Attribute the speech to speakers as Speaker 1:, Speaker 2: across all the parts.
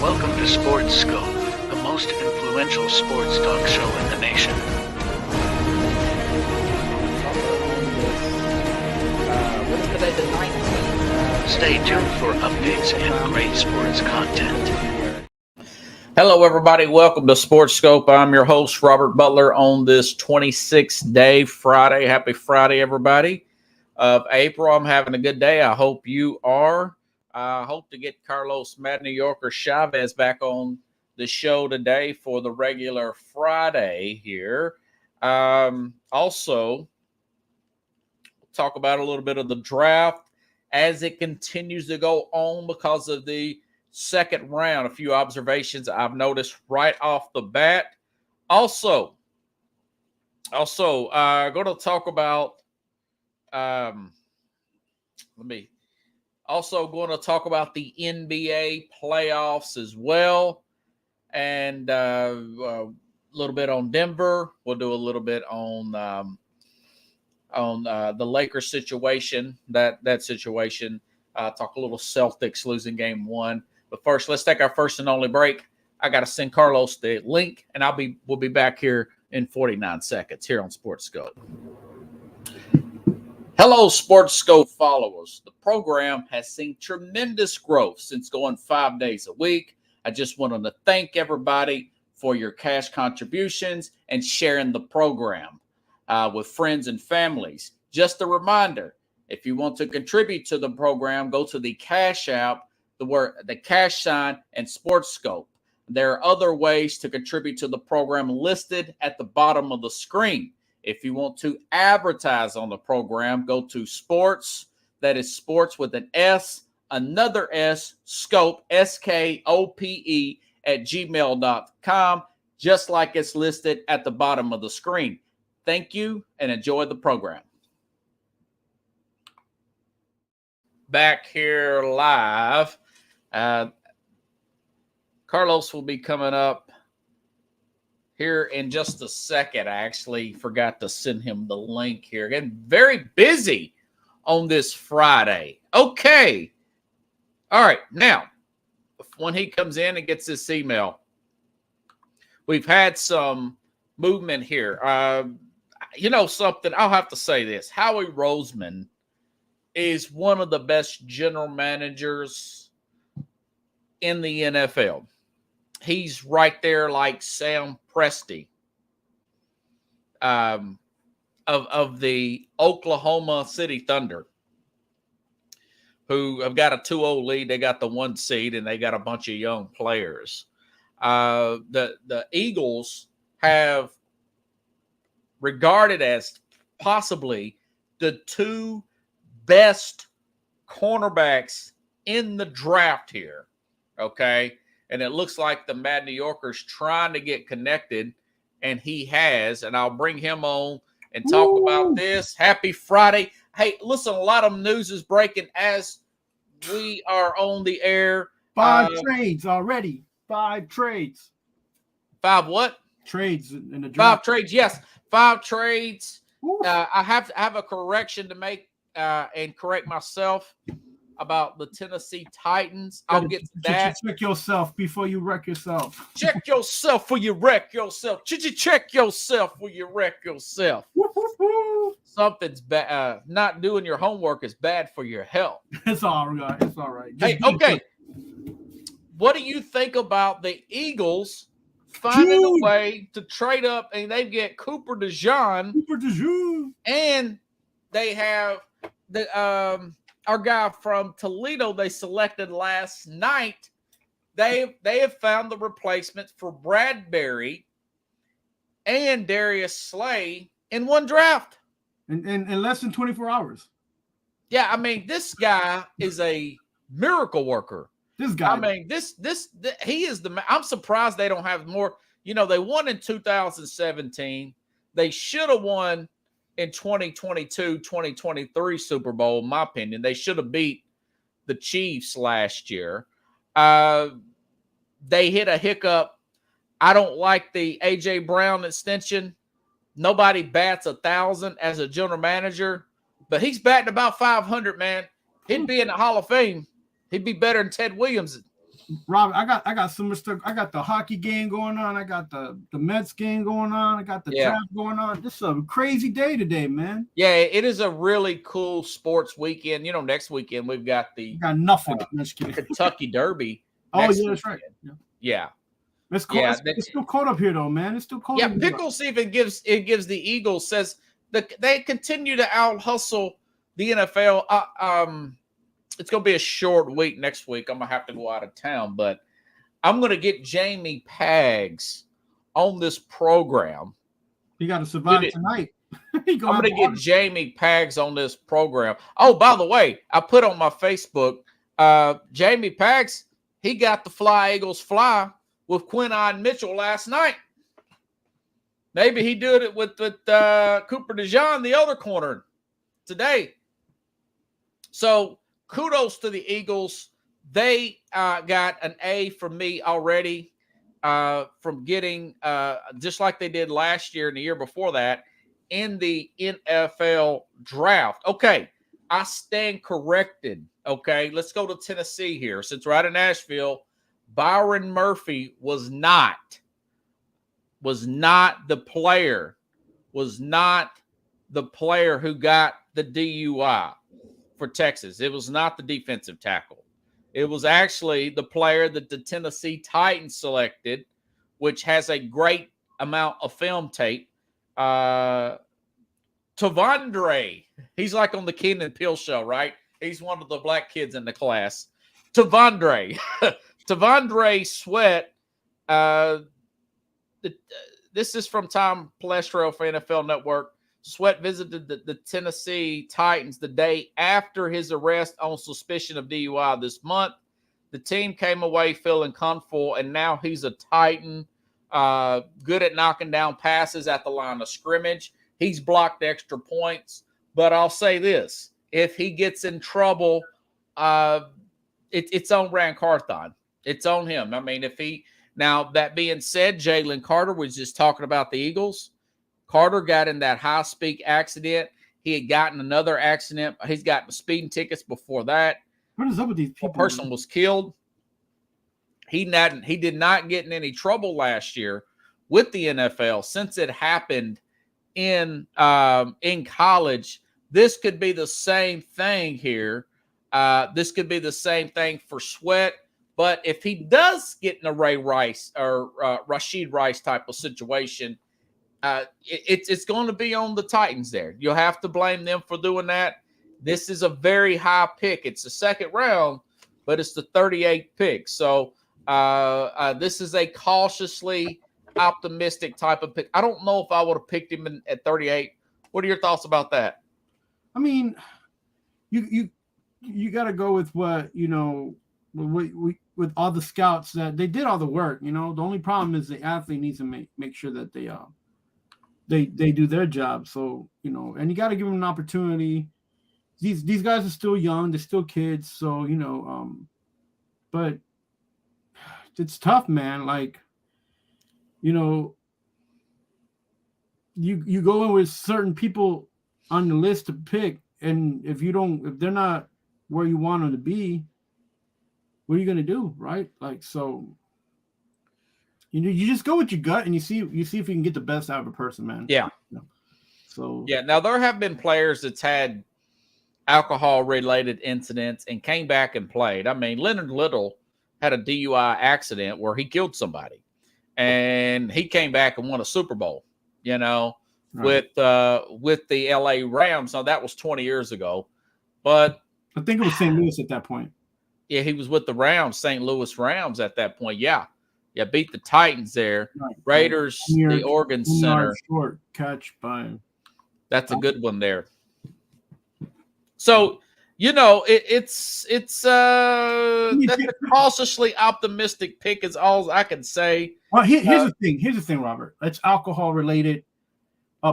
Speaker 1: Welcome to Sports Scope, the most influential sports talk show in the nation.
Speaker 2: What is today, the 19th?
Speaker 1: Stay tuned for updates and great sports content.
Speaker 2: Hello, everybody. Welcome to Sports Scope. I'm your host, Robert Butler, on this 26th day, Friday. Happy Friday, everybody, of April. I'm having a good day. I hope you are. I hope to get Carlos Mad New Yorker Chavez back on the show today for the regular Friday here. Also, talk about a little bit of the draft as it continues to go on because of the second round. A few observations I've noticed right off the bat. Also, going to talk about going to talk about the NBA playoffs as well, and a little bit on Denver. We'll do a little bit on the Lakers situation. That situation. Talk a little Celtics losing game one. But first, let's take our first and only break. I got to send Carlos the link, and we'll be back here in 49 seconds here on Sports Scope. Hello, Sports Scope followers. The program has seen tremendous growth since going 5 days a week. I just wanted to thank everybody for your cash contributions and sharing the program with friends and families. Just a reminder, if you want to contribute to the program, go to the Cash App, the cash sign, and Sports Scope. There are other ways to contribute to the program listed at the bottom of the screen. If you want to advertise on the program, go to sports, that is sports with an S, another S, scope, SKOPE, at gmail.com, just like it's listed at the bottom of the screen. Thank you and enjoy the program. Back here live. Carlos will be coming up here in just a second. I actually forgot to send him the link here. Getting very busy on this Friday. Okay. All right. Now, when he comes in and gets this email, we've had some movement here. Something, I'll have to say this. Howie Roseman is one of the best general managers in the NFL. He's right there like Sam Presti of the Oklahoma City Thunder, who have got a 2-0 lead. They got the 1 seed, and they got a bunch of young players. The Eagles have regarded as possibly the 2 best cornerbacks in the draft here, okay? And it looks like the Mad New Yorker's trying to get connected, and he has. And I'll bring him on and talk about this. Happy Friday. Hey, listen, a lot of news is breaking as we are on the air.
Speaker 3: 5 trades already. 5 trades.
Speaker 2: 5 what?
Speaker 3: Trades in the5 draft.
Speaker 2: trades, yes. 5 trades. I have a correction to make and correct myself about the Tennessee Titans. I'll get to that.
Speaker 3: Check yourself before you wreck yourself.
Speaker 2: Check yourself before you wreck yourself. Check yourself before you wreck yourself. Something's bad. Not doing your homework is bad for your health.
Speaker 3: It's all right. It's all right.
Speaker 2: Hey, okay. What do you think about the Eagles finding a way to trade up, and they get Cooper DeJean, and they have the our guy from Toledo they selected last night. They have found the replacement for Bradbury and Darius Slay in one draft.
Speaker 3: In less than 24 hours.
Speaker 2: Yeah, I mean, this guy is a miracle worker.
Speaker 3: This guy.
Speaker 2: I mean, he is I'm surprised they don't have more. You know, they won in 2017. They should have won in 2022, 2023 Super Bowl, in my opinion. They should have beat the Chiefs last year. They hit a hiccup. I don't like the A.J. Brown extension. Nobody bats 1,000 as a general manager, but he's batting about 500, man. He'd be in the Hall of Fame. He'd be better than Ted Williams.
Speaker 3: Rob, I got so much stuff. I got the hockey game going on. I got the Mets game going on. I got the draft going on. This is a crazy day today, man.
Speaker 2: Yeah, it is a really cool sports weekend. You know, next weekend we've got
Speaker 3: nothing.
Speaker 2: Kentucky Derby.
Speaker 3: Oh, yeah, that's right.
Speaker 2: Yeah.
Speaker 3: It's cold. Yeah, it's still cold up here, though, man. It's still cold.
Speaker 2: Yeah, Pickles even gives the Eagles, says that they continue to out hustle the NFL. It's going to be a short week next week. I'm going to have to go out of town, but I'm going to get Jamie Pags on this program.
Speaker 3: You got to survive tonight.
Speaker 2: I'm going to get Jamie Pags on this program. Oh, by the way, I put on my Facebook, Jamie Pags, he got the Fly Eagles Fly with Quinyon Mitchell last night. Maybe he did it with Cooper DeJean, the other corner, today. So kudos to the Eagles. They got an A from me already from getting, just like they did last year and the year before that, in the NFL draft. Okay, I stand corrected. Okay, let's go to Tennessee here. Since we're out of Nashville, Byron Murphy was not the player who got the DUI for Texas. It was not the defensive tackle. It was actually the player that the Tennessee Titans selected, which has a great amount of film tape. Tavondre, he's like on the Keenan and Peele show, right? He's one of the black kids in the class. Tavondre Sweat. This is from Tom Pelestro for NFL Network. Sweat visited the Tennessee Titans the day after his arrest on suspicion of DUI this month. The team came away feeling comfortable, and now he's a Titan, good at knocking down passes at the line of scrimmage. He's blocked extra points. But I'll say this. If he gets in trouble, it's on Ran Carthon. It's on him. I mean, now, that being said, Jalen Carter was just talking about the Eagles. Carter got in that high-speed accident. He had gotten another accident. He's gotten speeding tickets before that.
Speaker 3: What is up with these people?
Speaker 2: A person was killed. He did not get in any trouble last year with the NFL since it happened in college. This could be the same thing here. This could be the same thing for Sweat. But if he does get in a Ray Rice or Rashid Rice type of situation, it's going to be on the Titans there. You'll have to blame them for doing that. This is a very high pick. It's the second round, but it's the 38th pick. So this is a cautiously optimistic type of pick. I don't know if I would have picked him at 38. What are your thoughts about that?
Speaker 3: I mean, you got to go with what, with all the scouts that they did all the work. The only problem is the athlete needs to make sure that they do their job. So, and you got to give them an opportunity. These guys are still young. They're still kids. So, but it's tough, man. Like, you go in with certain people on the list to pick. And if they're not where you want them to be, what are you going to do? Right. Like, so, you just go with your gut and you see if you can get the best out of a person, man.
Speaker 2: Yeah.
Speaker 3: So,
Speaker 2: yeah. Now there have been players that's had alcohol-related incidents and came back and played. I mean, Leonard Little had a DUI accident where he killed somebody, and he came back and won a Super Bowl. Right. with the LA Rams. Now that was 20 years ago, but
Speaker 3: I think it was St. Louis at that point.
Speaker 2: Yeah, he was with the Rams, St. Louis Rams at that point. Yeah, beat the Titans there. Right. Raiders, the Oregon Center.
Speaker 3: Short catch by him.
Speaker 2: That's a good one there. So, it's that's a cautiously optimistic pick is all I can say.
Speaker 3: Well, here's the thing. Here's the thing, Robert. It's alcohol related.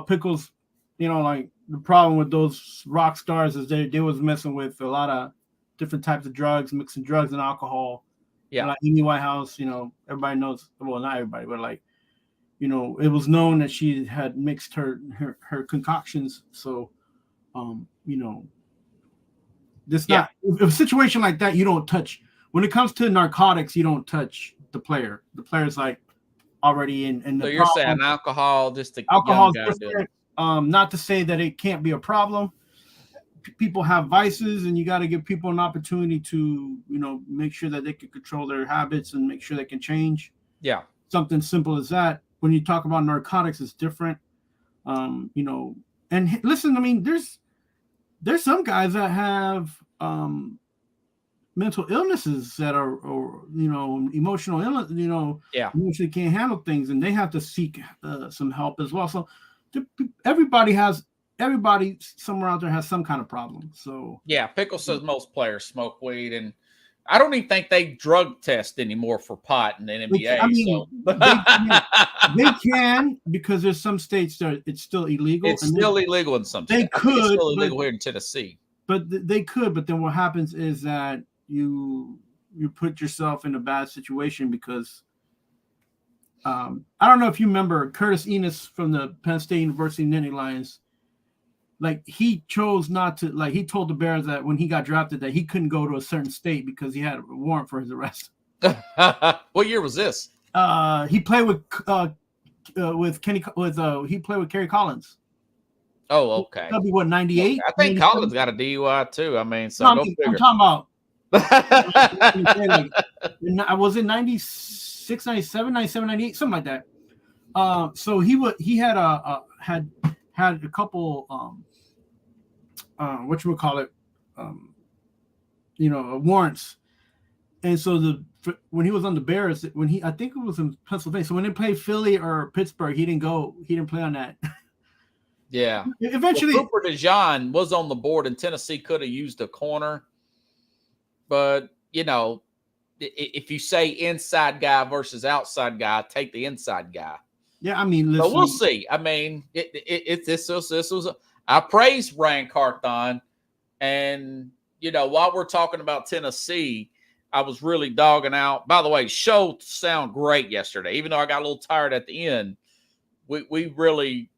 Speaker 3: Pickles, like the problem with those rock stars is they was messing with a lot of different types of drugs, mixing drugs and alcohol.
Speaker 2: Yeah.
Speaker 3: Like Amy Whitehouse, everybody knows. Well, not everybody, but like, it was known that she had mixed her concoctions. So, this not if a situation like that, you don't touch when it comes to narcotics, you don't touch the player. The player's like already in the
Speaker 2: So you're saying alcohol, just the
Speaker 3: alcohol
Speaker 2: young guy
Speaker 3: is
Speaker 2: doing
Speaker 3: different. Not to say that it can't be a problem. People have vices, and you got to give people an opportunity to, make sure that they can control their habits and make sure they can change.
Speaker 2: Yeah.
Speaker 3: Something simple as that. When you talk about narcotics, it's different. And listen, I mean, there's some guys that have mental illnesses that are, or emotional illness, emotionally can't handle things, and they have to seek some help as well. So everybody somewhere out there has some kind of problem. So
Speaker 2: yeah, Pickle says most players smoke weed, and I don't even think they drug test anymore for pot in the NBA.
Speaker 3: They can, because there's some states that it's still illegal.
Speaker 2: It's still illegal in some states.
Speaker 3: They could.
Speaker 2: It's still illegal here in Tennessee.
Speaker 3: But they could. But then what happens is that you put yourself in a bad situation, because I don't know if you remember Curtis Enos from the Penn State University Nittany Lions. Like, he chose not to, like, he told the Bears that when he got drafted that he couldn't go to a certain state because he had a warrant for his arrest.
Speaker 2: What year was this?
Speaker 3: He played with Kerry Collins.
Speaker 2: Oh, okay.
Speaker 3: That'd be what, 98?
Speaker 2: I think Collins got a DUI too. I mean, so
Speaker 3: I'm talking about. I was in 96, 97, 97, 98, something like that. So he had a couple warrants, and so when he was on the Bears, I think it was in Pennsylvania. So when they played Philly or Pittsburgh, he didn't play on that.
Speaker 2: Yeah.
Speaker 3: Eventually,
Speaker 2: Cooper DeJean was on the board, and Tennessee could have used a corner, but if you say inside guy versus outside guy, take the inside guy.
Speaker 3: Yeah, I mean, listen,
Speaker 2: so we'll see. I mean, this was I praise Ran Carthon, and while we're talking about Tennessee, I was really dogging out. By the way, show sound great yesterday, even though I got a little tired at the end. We really.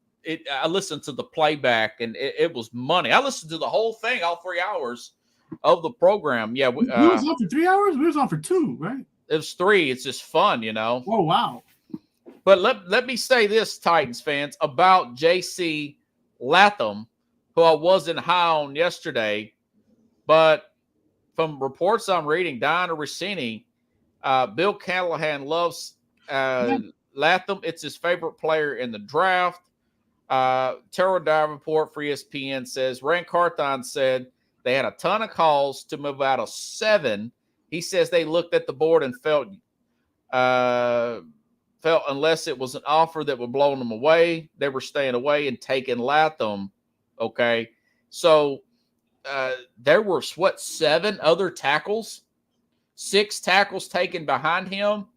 Speaker 2: I listened to the playback, and it was money. I listened to the whole thing, all 3 hours of the program. Yeah,
Speaker 3: we was on for 3 hours. We was on for 2, right?
Speaker 2: It was 3. It's just fun,
Speaker 3: Oh wow!
Speaker 2: But let me say this, Titans fans, about J.C. Latham, who I wasn't high on yesterday, but from reports I'm reading, Diana Rossini, Bill Callahan loves Latham. It's his favorite player in the draft. Terrell Davenport for ESPN says Ran Carthon said they had a ton of calls to move out of 7. He says they looked at the board and felt unless it was an offer that would blow them away, they were staying away and taking Latham. Okay, so there were 7 other tackles, 6 tackles taken behind him.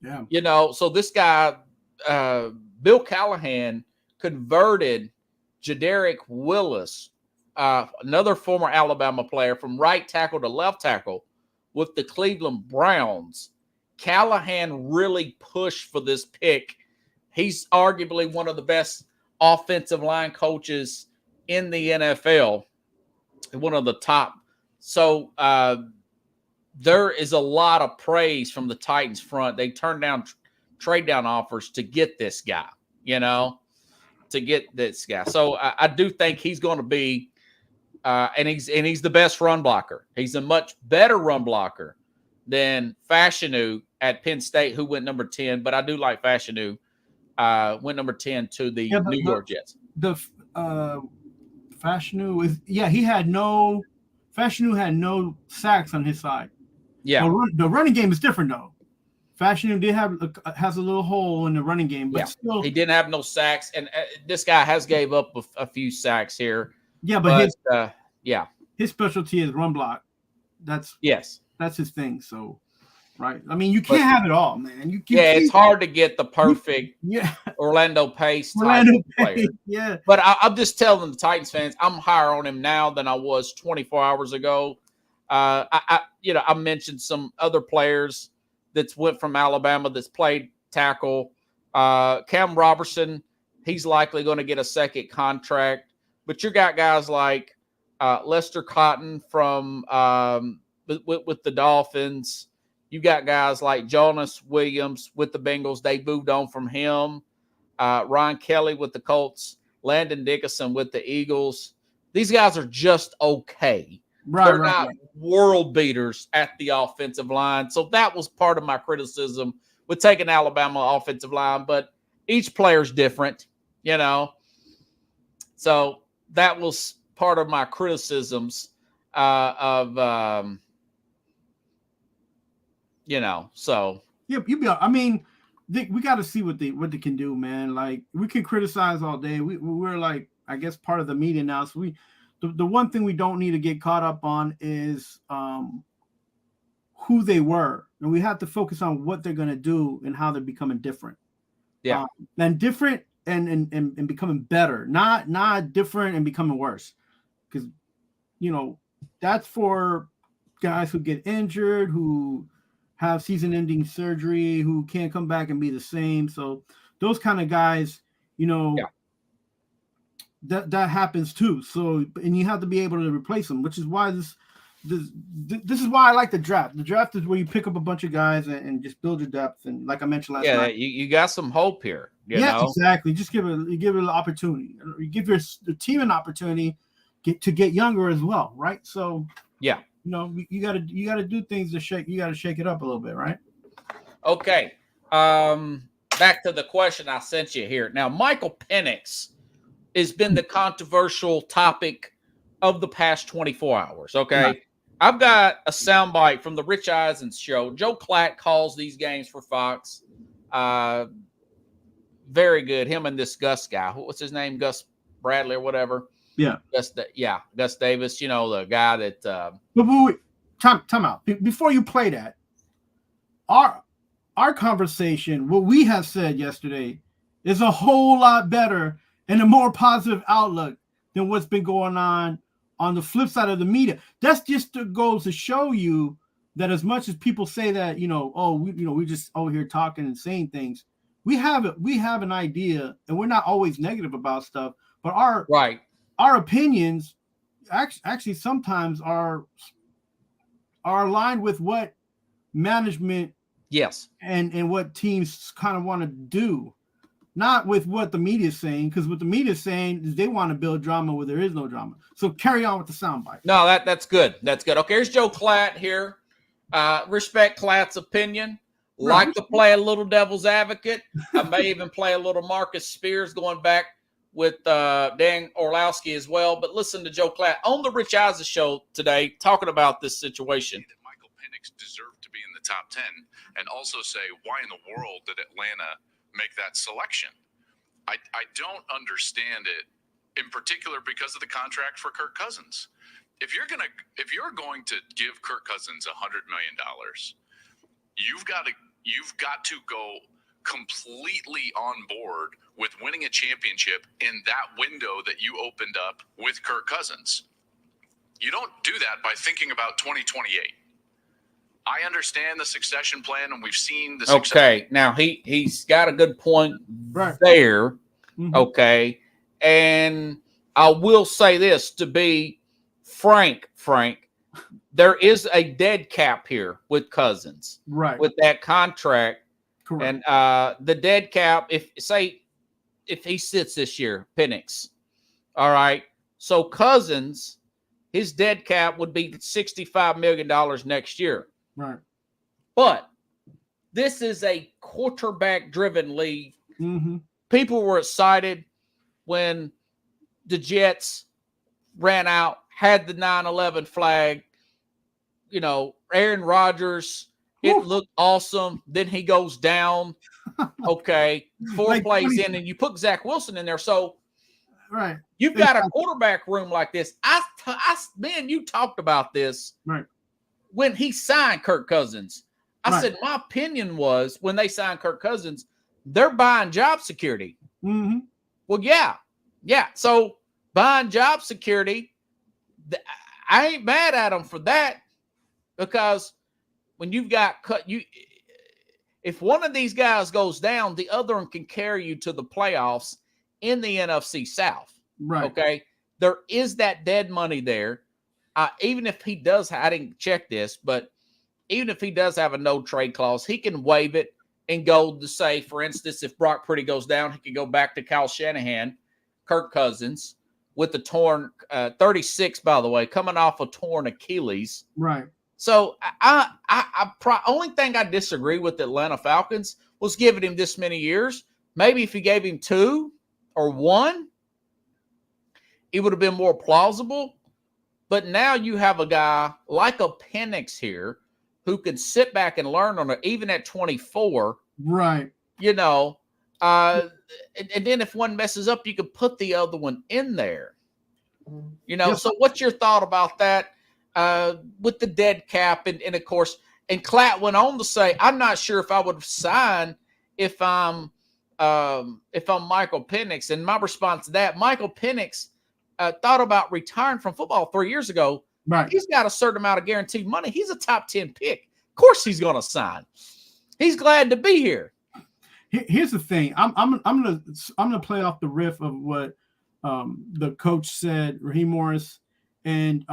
Speaker 3: Yeah,
Speaker 2: so this guy, Bill Callahan, converted Jedrick Willis, another former Alabama player, from right tackle to left tackle with the Cleveland Browns. Callahan really pushed for this pick. He's arguably one of the best offensive line coaches in the NFL, one of the top. So there is a lot of praise from the Titans front. They turned down trade down offers to get this guy, So I do think he's going to be, and he's the best run blocker. He's a much better run blocker than Fashanu at Penn State, who went number 10. But I do like Fashanu. Went number 10 to the New York Jets.
Speaker 3: The Fashanu had no sacks on his side.
Speaker 2: Yeah,
Speaker 3: the running game is different though. Fashanu has a little hole in the running game, but still
Speaker 2: he didn't have no sacks. And this guy has gave up a few sacks here.
Speaker 3: Yeah, but
Speaker 2: his
Speaker 3: specialty is run block. That's his thing. So, right. I mean, you can't have it all, man.
Speaker 2: It's hard to get the perfect Orlando Pace type player.
Speaker 3: Yeah.
Speaker 2: But I'm just telling the Titans fans, I'm higher on him now than I was 24 hours ago. I mentioned some other players that's went from Alabama that's played tackle. Cam Robertson, he's likely going to get a second contract. But you got guys like Lester Cotton from with the Dolphins. You got guys like Jonas Williams with the Bengals. They moved on from him. Ryan Kelly with the Colts. Landon Dickerson with the Eagles. These guys are just okay. They're not world beaters at the offensive line. So that was part of my criticism with taking Alabama offensive line. But each player's different, you know. So that was part of my criticisms you know, so.
Speaker 3: Yeah, I mean, we got to see what they can do, man. Like, we can criticize all day. We're like, I guess, part of the media now. So the one thing we don't need to get caught up on is who they were, and we have to focus on what they're going to do and how they're becoming different.
Speaker 2: Yeah,
Speaker 3: and different and becoming better, not different and becoming worse, because you know that's for guys who get injured, who have season-ending surgery, who can't come back and be the same. So those kind of guys, you know, that happens too. So, and you have to be able to replace them, which is why this is why I like the draft. The draft is where you pick up a bunch of guys and just build your depth. And like I mentioned last night,
Speaker 2: you got some hope here. You know?
Speaker 3: Exactly. Just give it an opportunity. You give the team an opportunity to get younger as well, right? So
Speaker 2: yeah,
Speaker 3: you know, you got to do things to shake. You got to shake it up a little bit, right?
Speaker 2: Okay. Back to the question I sent you here. Now, Michael Penix has been the controversial topic of the past 24 hours. Okay. Right. I've got a soundbite from the Rich Eisen show. Joe Klatt calls these games for Fox. Very good. Him and this Gus guy. What's his name? Gus Bradley or whatever.
Speaker 3: Yeah.
Speaker 2: Gus Davis. You know, the guy that.
Speaker 3: But wait. Time out. Before you play that, our conversation, what we have said yesterday, is a whole lot better and a more positive outlook than what's been going on the flip side of the media. That's just goes to show you that as much as people say that, you know, we just over here talking and saying things, we have an idea, and we're not always negative about stuff, but our opinions actually sometimes are aligned with what management and what teams kind of want to do. Not with what the media is saying, because what the media is saying is they want to build drama where there is no drama. So carry on with the soundbite.
Speaker 2: No, that's good. That's good. Okay, here's Joe Klatt here. Respect Klatt's opinion. Right. Like to play a little devil's advocate. I may even play a little Marcus Spears going back with Dan Orlowski as well. But listen to Joe Klatt on the Rich Eisen show today talking about this situation.
Speaker 4: That Michael Penix deserved to be in the top 10, and also say, why in the world did Atlanta make that selection? I don't understand it, in particular because of the contract for Kirk Cousins. If you're going to give Kirk Cousins $100 million, you've got to go completely on board with winning a championship in that window that you opened up with Kirk Cousins. You don't do that by thinking about 2028. I understand the succession plan, and we've seen the success.
Speaker 2: Okay, now he's got a good point there. Mm-hmm. Okay, and I will say this, to be frank, there is a dead cap here with Cousins,
Speaker 3: right? With
Speaker 2: that contract.
Speaker 3: Correct.
Speaker 2: And the dead cap, if he sits this year, Penix, all right. So Cousins, his dead cap would be $65 million next year.
Speaker 3: Right.
Speaker 2: But this is a quarterback-driven league.
Speaker 3: Mm-hmm.
Speaker 2: People were excited when the Jets ran out, had the 9/11 flag. You know, Aaron Rodgers, it looked awesome. Then he goes down. Okay, 4 plays in, and you put Zach Wilson in there. So
Speaker 3: right,
Speaker 2: you've got a quarterback room like this. Man, you talked about this.
Speaker 3: Right.
Speaker 2: When he signed Kirk Cousins, I said my opinion was when they signed Kirk Cousins, they're buying job security.
Speaker 3: Mm-hmm.
Speaker 2: Well, yeah. So buying job security, I ain't mad at them for that, because when you've got if one of these guys goes down, the other one can carry you to the playoffs in the NFC South.
Speaker 3: Right.
Speaker 2: Okay. There is that dead money there. even if he does, I didn't check this, but even if he does have a no trade clause, he can waive it and go to say, for instance, if Brock Purdy goes down, he can go back to Kyle Shanahan, Kirk Cousins, with the torn 36, by the way, coming off a torn Achilles.
Speaker 3: Right.
Speaker 2: So only thing I disagree with the Atlanta Falcons was giving him this many years. Maybe if he gave him 2 or 1, it would have been more plausible. But now you have a guy like a Penix here who could sit back and learn on it, even at 24.
Speaker 3: Right.
Speaker 2: You know, and then if one messes up, you could put the other one in there. You know,
Speaker 3: Yes.
Speaker 2: So what's your thought about that with the dead cap? And of course, and Klatt went on to say, I'm not sure if I would have signed if I'm Michael Penix. And my response to that, Michael Penix thought about retiring from football 3 years ago.
Speaker 3: Right.
Speaker 2: He's got a certain amount of guaranteed money. He's a top 10 pick. Of course he's going to sign. He's glad to be here.
Speaker 3: Here's the thing. I'm gonna play off the riff of what the coach said, Raheem Morris, and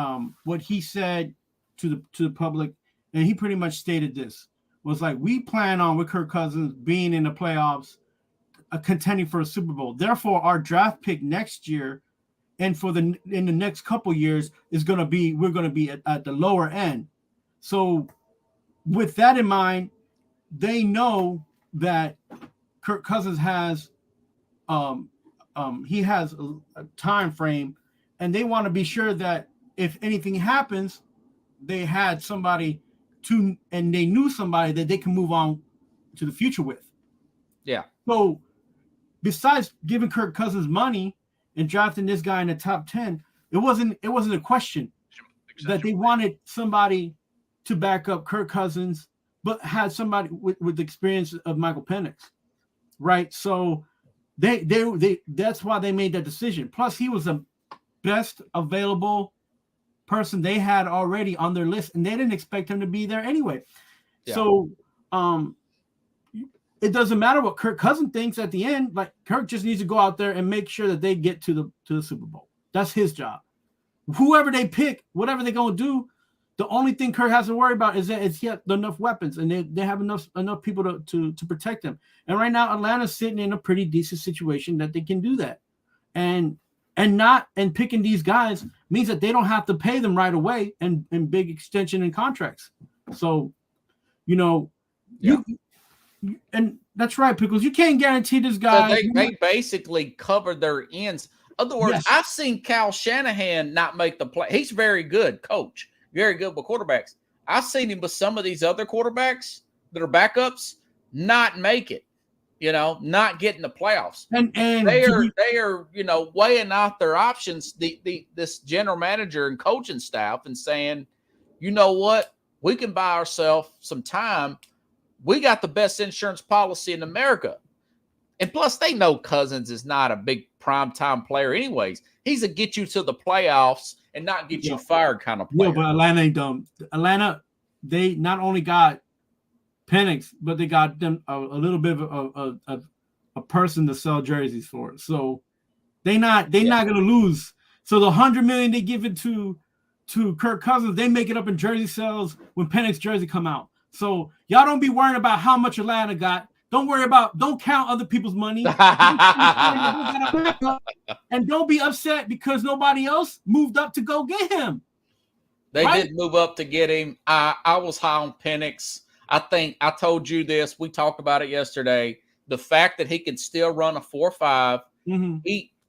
Speaker 3: what he said to the public, and he pretty much stated this was like, we plan on with Kirk Cousins being in the playoffs, contending for a Super Bowl. Therefore, our draft pick next year and in the next couple years is we're going to be at the lower end. So with that in mind, they know that Kirk Cousins has he has a time frame, and they want to be sure that if anything happens, they had somebody and they knew somebody that they can move on to the future with.
Speaker 2: Yeah.
Speaker 3: So besides giving Kirk Cousins money and drafting this guy in the top 10, it wasn't a question that they wanted somebody to back up Kirk Cousins, but had somebody with the experience of Michael Penix, right? So they that's why they made that decision. Plus, he was the best available person they had already on their list, and they didn't expect him to be there anyway. Yeah. So it doesn't matter what Kirk Cousins thinks at the end. Like, Kirk just needs to go out there and make sure that they get to the Super Bowl. That's his job. Whoever they pick, whatever they're gonna do, the only thing Kirk has to worry about is that he has enough weapons and they have enough people to protect him. And right now, Atlanta's sitting in a pretty decent situation that they can do that. And picking these guys means that they don't have to pay them right away and big extension and contracts. So, and that's right, Pickles. You can't guarantee this guy.
Speaker 2: So they basically covered their ends. In other words, yes. I've seen Kyle Shanahan not make the play. He's very good coach, very good with quarterbacks. I've seen him with some of these other quarterbacks that are backups not make it. Not getting the playoffs. And they are weighing out their options. This general manager and coaching staff and saying, you know what, we can buy ourselves some time. We got the best insurance policy in America. And plus, they know Cousins is not a big primetime player anyways. He's a get you to the playoffs and not get you fired kind of player.
Speaker 3: No, but Atlanta ain't dumb. Atlanta, they not only got Penix, but they got them a little bit of a person to sell jerseys for. So they're not going to lose. So the $100 million they give it to Kirk Cousins, they make it up in jersey sales when Penix jersey come out. So y'all don't be worrying about how much Atlanta got. Don't count other people's money. And don't be upset because nobody else moved up to go get him.
Speaker 2: They did move up to get him. I was high on Penix. I think I told you this. We talked about it yesterday. The fact that he can still run a 4.5,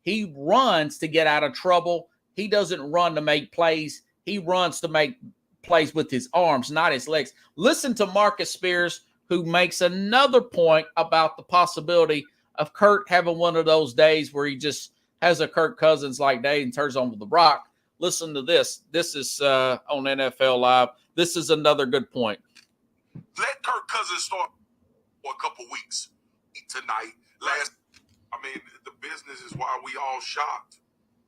Speaker 2: he runs to get out of trouble. He doesn't run to make plays. He runs to make plays with his arms, not his legs. Listen to Marcus Spears, who makes another point about the possibility of Kurt having one of those days where he just has a Kirk Cousins-like day and turns on with the rock. Listen to this. This is on NFL Live. This is another good point.
Speaker 5: Let Kirk Cousins start for a couple weeks tonight. The business is why we all shocked.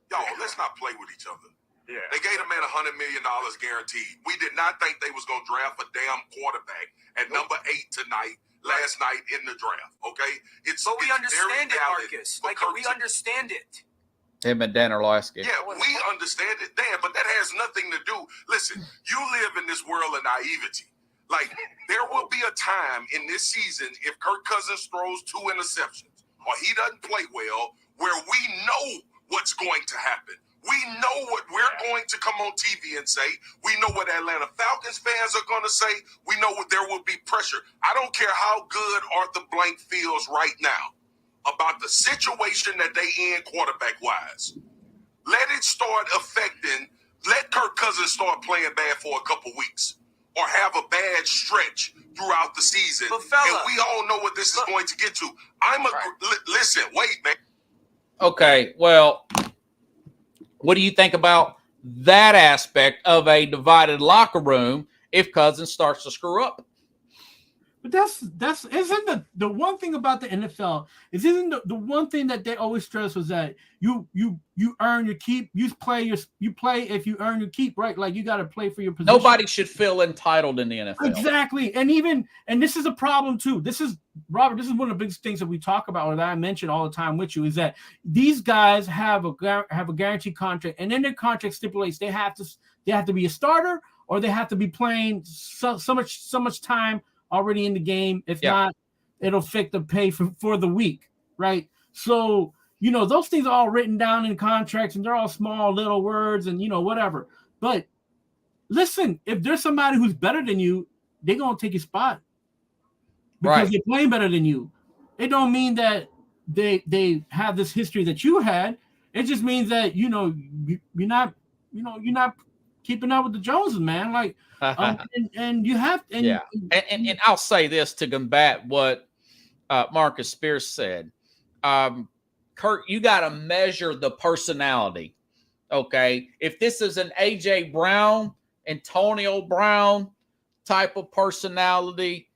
Speaker 5: Y'all, let's not play with each other. Yeah. They gave a man $100 million guaranteed. We did not think they was going to draft a damn quarterback at number 8 tonight, last night in the draft, okay?
Speaker 6: But we understand it, Marcus. We understand it.
Speaker 2: Him and Dan Orlovsky.
Speaker 5: Yeah, we understand it, Dan, but that has nothing to do. Listen, you live in this world of naivety. Like, there will be a time in this season if Kirk Cousins throws 2 interceptions or he doesn't play well where we know what's going to happen. We know what we're going to come on TV and say. We know what Atlanta Falcons fans are going to say. We know what there will be pressure. I don't care how good Arthur Blank feels right now about the situation that they in quarterback-wise. Let it start affecting, let Kirk Cousins start playing bad for a couple weeks or have a bad stretch throughout the season.
Speaker 6: But fella,
Speaker 5: and we all know what this is going to get to. Listen, wait, man.
Speaker 2: Okay, well, what do you think about that aspect of a divided locker room if Cousins starts to screw up?
Speaker 3: But that's isn't the one thing about the NFL is isn't the one thing that they always stress was that you earn your keep, you play if you earn your keep, right? Like you got to play for your position.
Speaker 2: Nobody should feel entitled in the NFL.
Speaker 3: Exactly. And this is a problem too. This is Robert, this is one of the biggest things that we talk about or that I mention all the time with you is that these guys have a guaranteed contract, and in their contract stipulates they have to be a starter or they have to be playing so much time already in the game. If not, it'll affect the pay for the week, right? So, those things are all written down in contracts and they're all small little words and, whatever. But listen, if there's somebody who's better than you, they're going to take your spot because they're playing better than you. It don't mean that they have this history that you had. It just means that, you're not keeping up with the Joneses, man. Like, and you have to.
Speaker 2: And I'll say this to combat what Marcus Spears said. Kurt, you got to measure the personality. Okay, if this is an AJ Brown, Antonio Brown type of personality,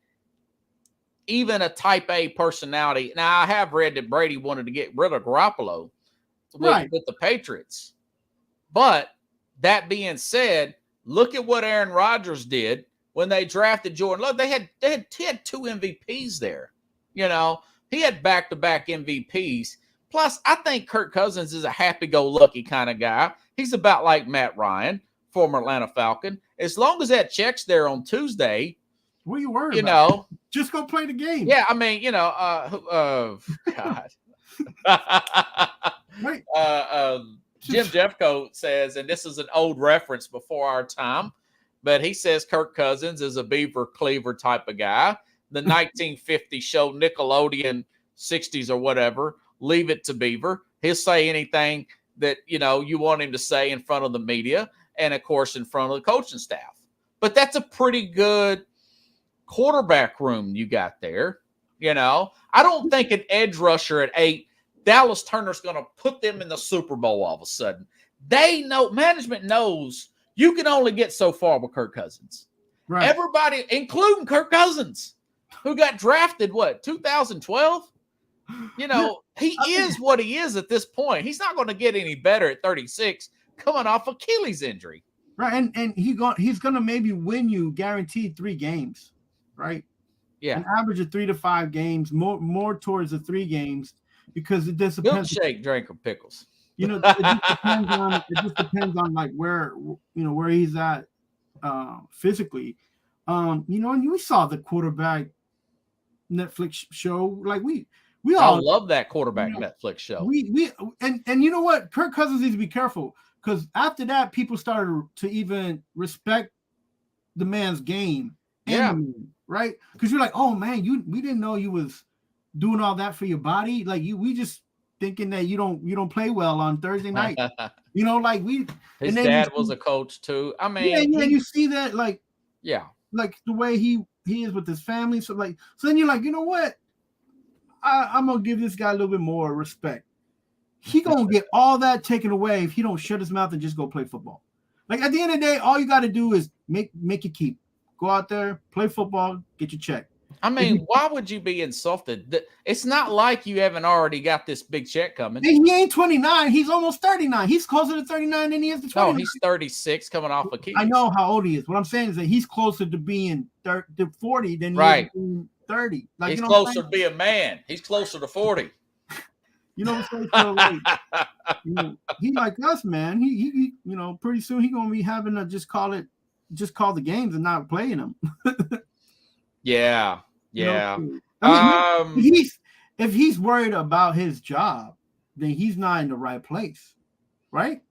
Speaker 2: even a type A personality. Now, I have read that Brady wanted to get rid of Garoppolo with the Patriots, but that being said, look at what Aaron Rodgers did when they drafted Jordan Love. They had 2 MVPs there. He had back-to-back MVPs. Plus, I think Kirk Cousins is a happy-go-lucky kind of guy. He's about like Matt Ryan, former Atlanta Falcon. As long as that check's there on Tuesday,
Speaker 3: what are you worried about? Just go play the game.
Speaker 2: Yeah, I mean, God. Jim Jeffcoat says, and this is an old reference before our time, but he says Kirk Cousins is a Beaver Cleaver type of guy. The 1950 show, Nickelodeon 60s or whatever, Leave It to Beaver. He'll say anything that, you want him to say in front of the media and, of course, in front of the coaching staff. But that's a pretty good quarterback room you got there. I don't think an edge rusher at 8, Dallas Turner's going to put them in the Super Bowl all of a sudden. They know, management knows you can only get so far with Kirk Cousins. Right. Everybody, including Kirk Cousins, who got drafted, 2012? He is what he is at this point. He's not going to get any better at 36 coming off Achilles injury.
Speaker 3: Right, and he's going to maybe win you guaranteed 3 games, right?
Speaker 2: Yeah.
Speaker 3: An average of 3 to 5 games, more towards the 3 games. Because it just depends.
Speaker 2: Milkshake drinker pickles.
Speaker 3: It just depends on like where he's at physically. And we saw the quarterback Netflix show. Like we all
Speaker 2: love that quarterback Netflix show.
Speaker 3: We and you know what? Kirk Cousins needs to be careful because after that, people started to even respect the man's game. Right? Because you're like, oh man, we didn't know you was doing all that for your body, like we just thinking that you don't play well on Thursday night. His
Speaker 2: dad was a coach too. I mean,
Speaker 3: you see that like the way he is with his family. So then you're like, you know what? I'm gonna give this guy a little bit more respect. He gonna get all that taken away if he don't shut his mouth and just go play football. Like at the end of the day, all you got to do is make your keep. Go out there, play football, get your check.
Speaker 2: I mean, why would you be insulted? It's not like you haven't already got this big check coming.
Speaker 3: He ain't 29. He's almost 39. He's closer to 39 than he is to 29.
Speaker 2: No, he's 36 coming off a key.
Speaker 3: I know how old he is. What I'm saying is that he's closer to being 40 than he is being 30.
Speaker 2: He's closer to being a man. He's closer to 40.
Speaker 3: You know, so like, you know, he like us, man. He you know, pretty soon he gonna be having to just call the games and not playing them.
Speaker 2: Yeah.
Speaker 3: I mean, if he's worried about his job, then he's not in the right place, right?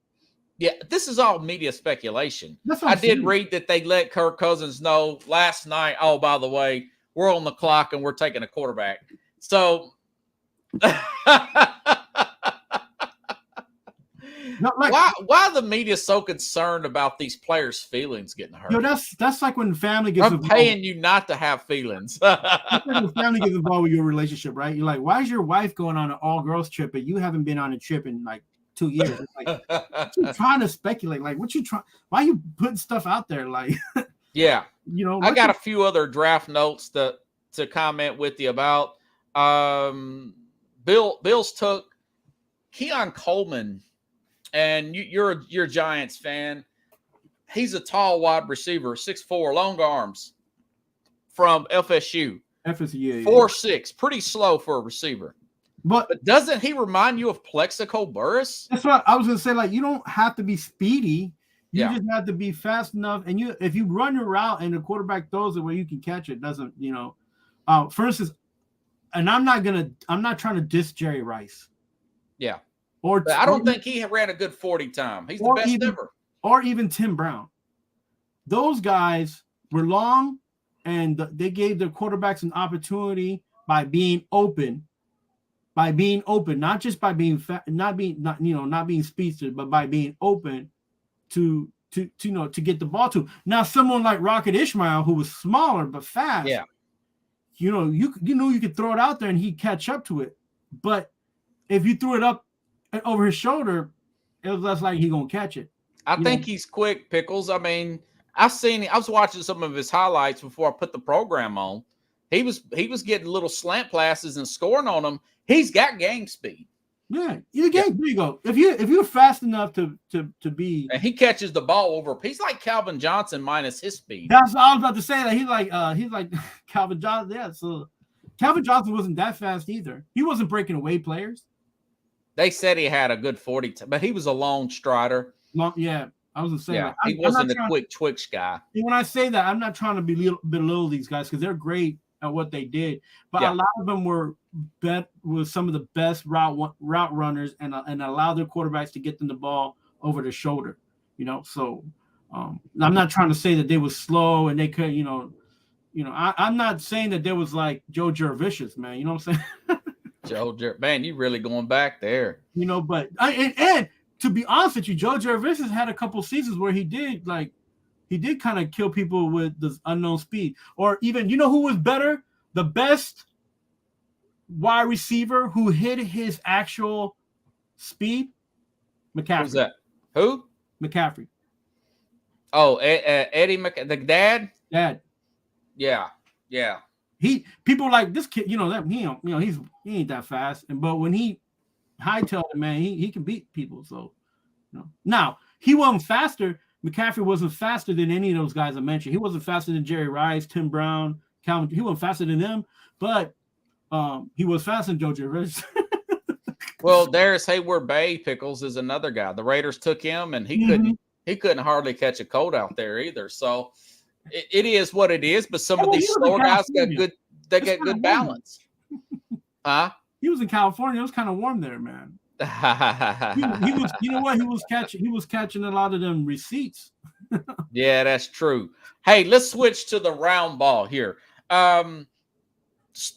Speaker 2: Yeah, this is all media speculation.
Speaker 3: That's what
Speaker 2: I
Speaker 3: I'm
Speaker 2: did
Speaker 3: saying.
Speaker 2: read that they let Kirk Cousins know last night. Oh, by the way, we're on the clock and we're taking a quarterback. So,
Speaker 3: No, like,
Speaker 2: why the media so concerned about these players' feelings getting hurt?
Speaker 3: yo, that's like when family gets
Speaker 2: I'm paying you not to have feelings.
Speaker 3: That's like when family gets involved with your relationship, right? You're like, why is your wife going on an all-girls trip and you haven't been on a trip in like 2 years? It's like, what you trying to speculate? Like, what you trying? Why are you putting stuff out there? Like,
Speaker 2: Yeah,
Speaker 3: you know,
Speaker 2: I got a few other draft notes to comment with you about. Bills took Keon Coleman, and you're a Giants fan. He's a tall wide receiver, 6'4", long arms, from FSU.
Speaker 3: FSU,
Speaker 2: 4'6", pretty slow for a receiver.
Speaker 3: But
Speaker 2: doesn't he remind you of Plexico Burress?
Speaker 3: that's what I was gonna say. Like, you don't have to be speedy. You
Speaker 2: Yeah.
Speaker 3: just have to be fast enough. And if you run your route and the quarterback throws it where you can catch it, doesn't, you know, for instance, and I'm not trying to diss Jerry Rice.
Speaker 2: Yeah.
Speaker 3: But
Speaker 2: I don't think he ran a good 40 time. He's the best ever.
Speaker 3: Or even Tim Brown. Those guys were long, and they gave their quarterbacks an opportunity by being open. Not just by being not being speedster, but by being open to get the ball to. Now, someone like Rocket Ishmael, who was smaller but fast,
Speaker 2: Yeah.
Speaker 3: you know, you knew you could throw it out there and he'd catch up to it. But if you threw it up over his shoulder, it was less likely he's gonna catch it.
Speaker 2: I think he's quick, Pickles. I mean, I was watching some of his highlights before I put the program on. He was getting little slant passes and scoring on them. He's got game speed.
Speaker 3: Yeah, there you go. If you're fast enough to be,
Speaker 2: and he catches the ball over. He's like Calvin Johnson minus his speed.
Speaker 3: That's what I was about to say. That he's like Calvin Johnson. Yeah, so Calvin Johnson wasn't that fast either. He wasn't breaking away players.
Speaker 2: They said he had a good 40, but he was a long strider.
Speaker 3: Yeah, I was gonna say.
Speaker 2: Yeah, he wasn't a quick twitch guy.
Speaker 3: When I say that, I'm not trying to belittle these guys because they're great at what they did, but a lot of them were some of the best route runners and allow their quarterbacks to get them the ball over their shoulder. You know, so I'm not trying to say that they were slow and they could, I'm not saying that there was like Joe Jurevicius, man. You know what I'm saying?
Speaker 2: Man, you really going back there.
Speaker 3: You know, but and to be honest with you, Joe Jurevicius had a couple seasons where he did kind of kill people with this unknown speed. Or even, you know who was better? The best wide receiver who hit his actual speed? McCaffrey.
Speaker 2: Who's that? Who?
Speaker 3: McCaffrey.
Speaker 2: Oh, Eddie the dad?
Speaker 3: Dad.
Speaker 2: Yeah.
Speaker 3: People like this kid, he ain't that fast. But when he hightailed it, man, he can beat people. So, now he wasn't faster. McCaffrey wasn't faster than any of those guys I mentioned. He wasn't faster than Jerry Rice, Tim Brown, Calvin. He wasn't faster than them, but he was faster than Joe Jurevicius.
Speaker 2: Well, there's Hayward Bay. Pickles is another guy. The Raiders took him, and he couldn't hardly catch a cold out there either. So it is what it is. But some of these slower guys got good. They get good balance. Huh?
Speaker 3: He was in California. It was kind of warm there, man. he was. You know what? He was catching a lot of them receipts.
Speaker 2: Yeah, that's true. Hey, let's switch to the round ball here.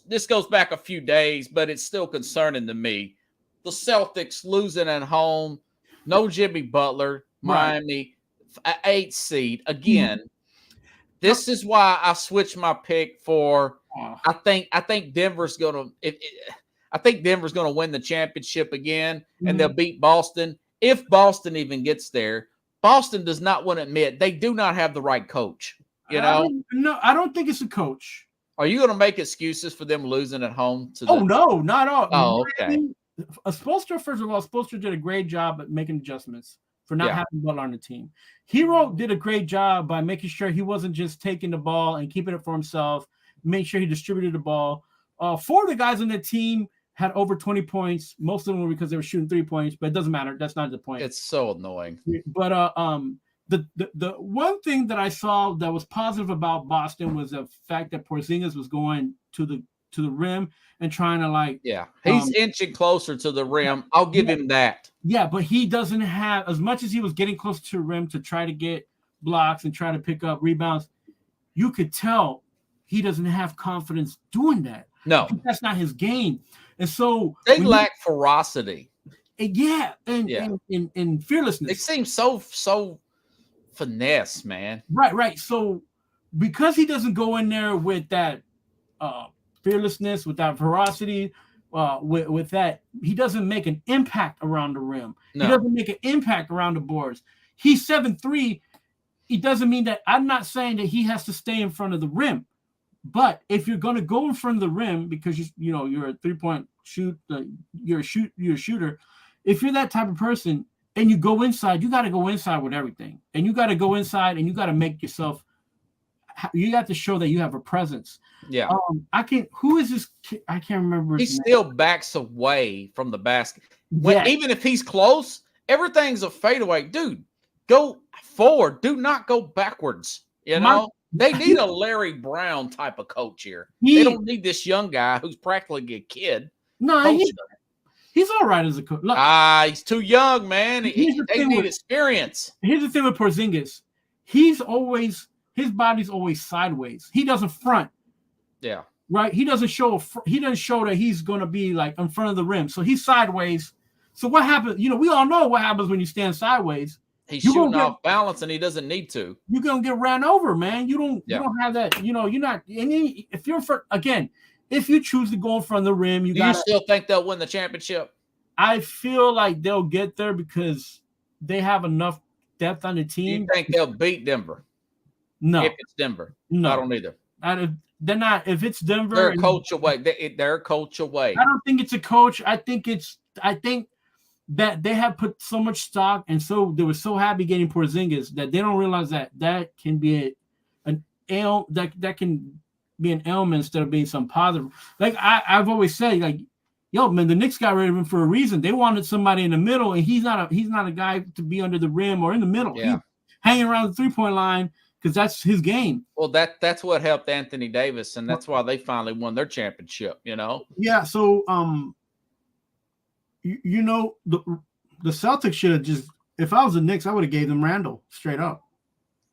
Speaker 2: This goes back a few days, but it's still concerning to me. The Celtics losing at home. No Jimmy Butler. Miami, 8th seed again. This is why I switched my pick for. I think Denver's gonna. I think Denver's going to win the championship again, and they'll beat Boston. If Boston even gets there, Boston does not want to admit they do not have the right coach. No,
Speaker 3: I don't think it's a coach.
Speaker 2: Are you going to make excuses for them losing at home?
Speaker 3: No, not at all.
Speaker 2: Oh, okay.
Speaker 3: Spoelstra, first of all, Spoelstra did a great job at making adjustments for not having Butler on the team. Hero did a great job by making sure he wasn't just taking the ball and keeping it for himself, make sure he distributed the ball. 4 of the guys on the team had over 20 points. Most of them were because they were shooting 3 points, but it doesn't matter. That's not the point.
Speaker 2: It's so annoying.
Speaker 3: But the one thing that I saw that was positive about Boston was the fact that Porzingis was going to the rim and trying to
Speaker 2: he's inching closer to the rim. I'll give him that.
Speaker 3: Yeah, but he doesn't have, as much as he was getting closer to the rim to try to get blocks and try to pick up rebounds, you could tell he doesn't have confidence doing that.
Speaker 2: No,
Speaker 3: that's not his game. And so
Speaker 2: they lack ferocity.
Speaker 3: And fearlessness.
Speaker 2: They seem so finesse, man.
Speaker 3: Right. So because he doesn't go in there with that fearlessness, with that ferocity, with that, he doesn't make an impact around the rim. No. He doesn't make an impact around the boards. He's 7'3". It doesn't mean that, I'm not saying that he has to stay in front of the rim. But if you're going to go in front of the rim because you're a 3-point you're a shooter. If you're that type of person and you go inside, you got to go inside with everything, and you got to go inside and you got to make yourself. You got to show that you have a presence.
Speaker 2: Yeah.
Speaker 3: Who is this kid? I can't remember.
Speaker 2: He still backs away from the basket. Even if he's close, everything's a fadeaway, dude. Go forward. Do not go backwards. They need a Larry Brown type of coach here. They don't need this young guy who's practically a kid.
Speaker 3: No, he's all right as a coach.
Speaker 2: He's too young, man. They need experience.
Speaker 3: Here's the thing with Porzingis. His body's always sideways. He doesn't front.
Speaker 2: Yeah.
Speaker 3: Right? He doesn't show that he's going to be like in front of the rim. So he's sideways. So what happens? We all know what happens when you stand sideways.
Speaker 2: He's shooting off balance, and he doesn't need to.
Speaker 3: You're gonna get ran over, man. You don't have that. You're not. If you're if you choose to go in front of the rim, you
Speaker 2: still think they'll win the championship?
Speaker 3: I feel like they'll get there because they have enough depth on the team.
Speaker 2: You think they'll beat Denver?
Speaker 3: No.
Speaker 2: If it's Denver,
Speaker 3: no,
Speaker 2: I don't either.
Speaker 3: They're not. If it's Denver,
Speaker 2: they're a coach away. They're a coach away.
Speaker 3: I don't think it's a coach. I think that they have put so much stock, and so they were so happy getting Porzingis that they don't realize that can be that can be an ailment instead of being some positive. Like I've always said, like, yo, man, the Knicks got rid of him for a reason. They wanted somebody in the middle, and he's not a guy to be under the rim or in the middle.
Speaker 2: Yeah.
Speaker 3: He's hanging around the 3-point line because that's his game.
Speaker 2: Well, that's what helped Anthony Davis, and that's why they finally won their championship.
Speaker 3: Yeah. So the Celtics should have just. If I was the Knicks, I would have gave them Randall straight up.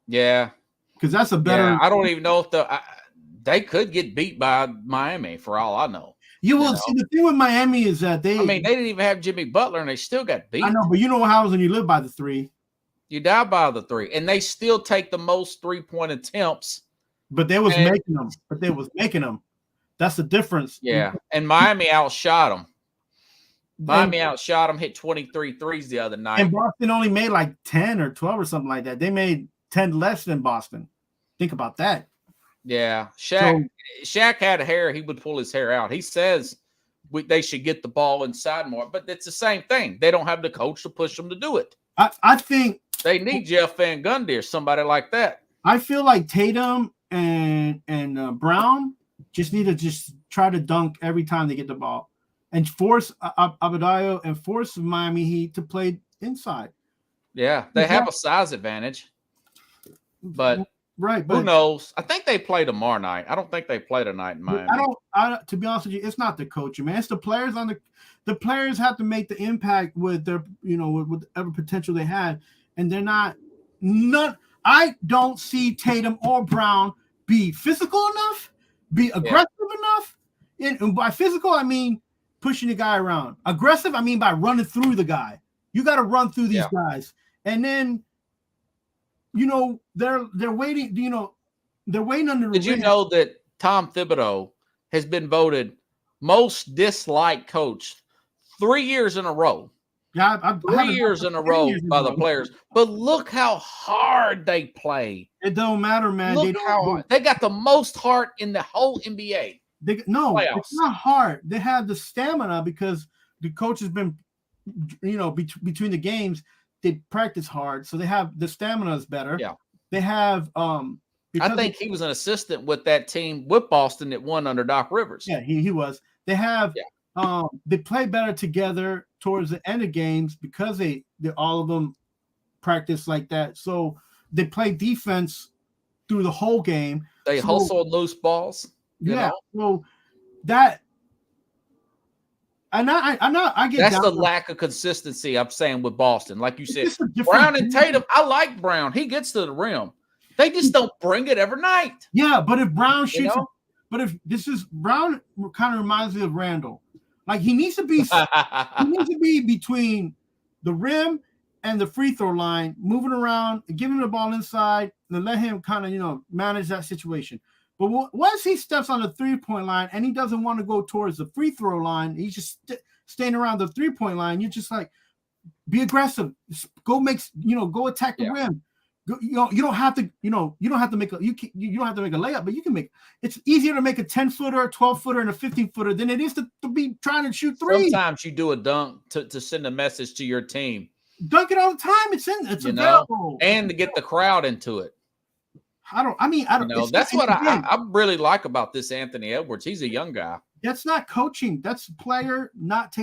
Speaker 2: Yeah,
Speaker 3: because that's a better.
Speaker 2: Yeah, I don't even know if they could get beat by Miami for all I know.
Speaker 3: You will see. The thing with Miami is that they
Speaker 2: didn't even have Jimmy Butler, and they still got beat.
Speaker 3: I know, but you know what happens when you live by the 3.
Speaker 2: You die by the 3, and they still take the most 3-point attempts.
Speaker 3: But they was making them. That's the difference.
Speaker 2: Yeah, and Miami outshot them. Miami outshot them, hit 23 threes the other night.
Speaker 3: And Boston only made like 10 or 12 or something like that. They made 10 less than Boston. Think about that.
Speaker 2: Yeah. Shaq had hair. He would pull his hair out. He says they should get the ball inside more, but it's the same thing. They don't have the coach to push them to do it.
Speaker 3: I think
Speaker 2: they need Jeff Van Gundy or somebody like that.
Speaker 3: I feel like Tatum and Brown just need to just try to dunk every time they get the ball. And force Adebayo and force Miami Heat to play inside. Yeah,
Speaker 2: they have a size advantage. But
Speaker 3: right,
Speaker 2: who knows? I think they play tomorrow night. I don't think they play tonight in Miami.
Speaker 3: To be honest with you, it's not the coaching, man. It's the players the players have to make the impact with their, with whatever potential they had. And they're not. I don't see Tatum or Brown be physical enough, be aggressive enough. And by physical, I mean pushing the guy around. Aggressive, I mean by running through the guy. You got to run through these guys. And then, they're waiting, they're waiting under the
Speaker 2: Did you know that Tom Thibodeau has been voted most disliked coach 3 years in a row?
Speaker 3: Yeah,
Speaker 2: 3 years in a row by the players. But look how hard they play.
Speaker 3: It don't matter, man.
Speaker 2: They got the most heart in the whole NBA.
Speaker 3: It's not hard. They have the stamina because the coach has been, between the games, they practice hard, so they have the stamina is better.
Speaker 2: Yeah,
Speaker 3: they have.
Speaker 2: I think he was an assistant with that team with Boston that won under Doc Rivers.
Speaker 3: Yeah, he was. They have They play better together towards the end of games because they all of them practice like that. So they play defense through the whole game.
Speaker 2: They hustle loose balls.
Speaker 3: Yeah. So that. I get
Speaker 2: that's
Speaker 3: down
Speaker 2: the
Speaker 3: with,
Speaker 2: lack of consistency I'm saying with Boston. Like you said,
Speaker 3: it's a different
Speaker 2: Brown and
Speaker 3: team.
Speaker 2: Tatum, I like Brown. He gets to the rim. They just don't bring it every night.
Speaker 3: Yeah, but if Brown
Speaker 2: You
Speaker 3: shoots,
Speaker 2: know?
Speaker 3: but if this is Brown, kind of reminds me of Randall. Like he needs to be between the rim and the free throw line, moving around, giving the ball inside, and let him kind of manage that situation. But once he steps on the 3-point line and he doesn't want to go towards the free throw line, he's just staying around the 3-point line. You're just like, be aggressive, go go attack the rim. You don't have to make a layup, but you can make. It's easier to make a 10-footer, a 12-footer, and a 15-footer than it is to be trying to shoot threes.
Speaker 2: Sometimes you do a dunk to send a message to your team.
Speaker 3: Dunk it all the time. It's available,
Speaker 2: and to get the crowd into it.
Speaker 3: I don't.
Speaker 2: That's what I really like about this Anthony Edwards. He's a young guy.
Speaker 3: That's not coaching. That's player not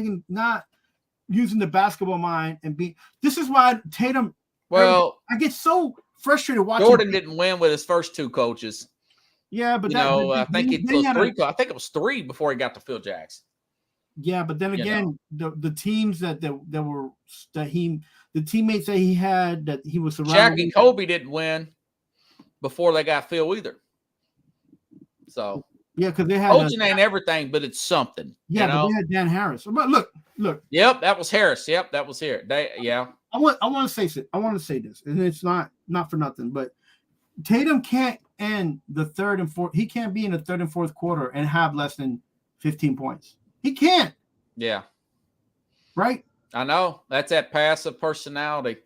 Speaker 3: using the basketball mind and be. This is why Tatum.
Speaker 2: Well,
Speaker 3: I get so frustrated watching.
Speaker 2: Jordan didn't win with his first two coaches.
Speaker 3: Yeah, but
Speaker 2: I think he took three. I think it was three before he got to Phil Jackson.
Speaker 3: Yeah, but then again, the teams the teammates that he had that he was surrounded.
Speaker 2: Shaq and Kobe didn't win before they got Phil either. So
Speaker 3: yeah, because they had
Speaker 2: coaching ain't everything, but it's something.
Speaker 3: Yeah, but they had Dan Harris. But look.
Speaker 2: Yep, that was Harris. Yep, that was here.
Speaker 3: I want to say this, and it's not for nothing, but Tatum can't end the third and fourth. He can't be in the third and fourth quarter and have less than 15 points. He can't.
Speaker 2: Yeah.
Speaker 3: Right?
Speaker 2: I know. That's that passive personality.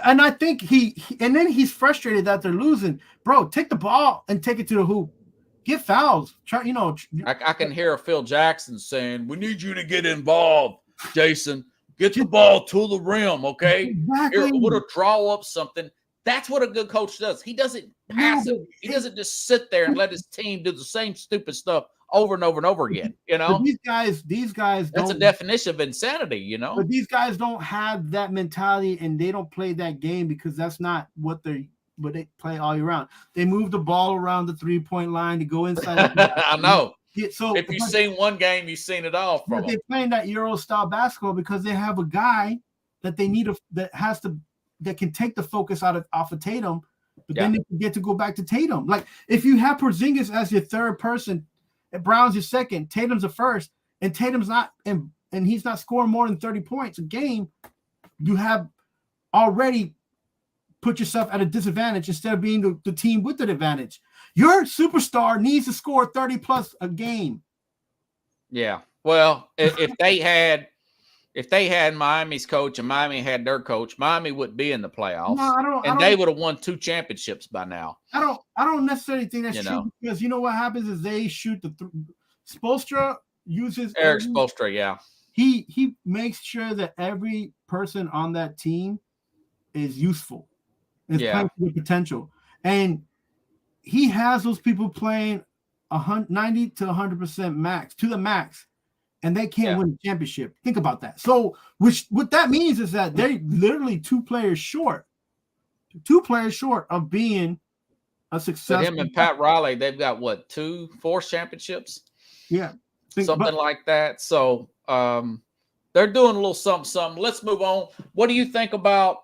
Speaker 3: And I think then he's frustrated that they're losing. Bro, take the ball and take it to the hoop. Get fouls. Try,
Speaker 2: I can hear Phil Jackson saying, "We need you to get involved, Jason. Get the ball to the rim, okay?
Speaker 3: Exactly.
Speaker 2: Here, we'll draw up something." That's what a good coach does. He doesn't pass it. He doesn't just sit there and let his team do the same stupid stuff over and over and over again.
Speaker 3: But these guys.
Speaker 2: That's a definition of insanity.
Speaker 3: But these guys don't have that mentality, and they don't play that game because that's not what they play all year round. They move the ball around the 3-point line to go inside.
Speaker 2: I know.
Speaker 3: So
Speaker 2: if you've seen one game, you've seen it all from them.
Speaker 3: They're playing that Euro style basketball because they have a guy that they need that can take the focus off of Tatum, but then they can get to go back to Tatum. Like if you have Porzingis as your third person, and Brown's your second, Tatum's the first, and Tatum's not and he's not scoring more than 30 points a game, you have already put yourself at a disadvantage instead of being the team with the advantage. Your superstar needs to score 30 plus a game.
Speaker 2: Yeah. Well, if they had Miami's coach and Miami had their coach, Miami wouldn't be in the playoffs. No, they would have won 2 championships by now.
Speaker 3: I don't necessarily think that's true because what happens is they shoot Spoelstra uses
Speaker 2: Eric Spoelstra, yeah.
Speaker 3: He makes sure that every person on that team is useful. Is playing to the potential. And he has those people playing 90 to 100% max to the max, and they can't win a championship. Think about that. So, what that means is that they're literally 2 players short of being a successful.
Speaker 2: But him and Pat Riley, they've got 4 championships?
Speaker 3: Yeah,
Speaker 2: something like that. So, they're doing a little something. Let's move on. What do you think about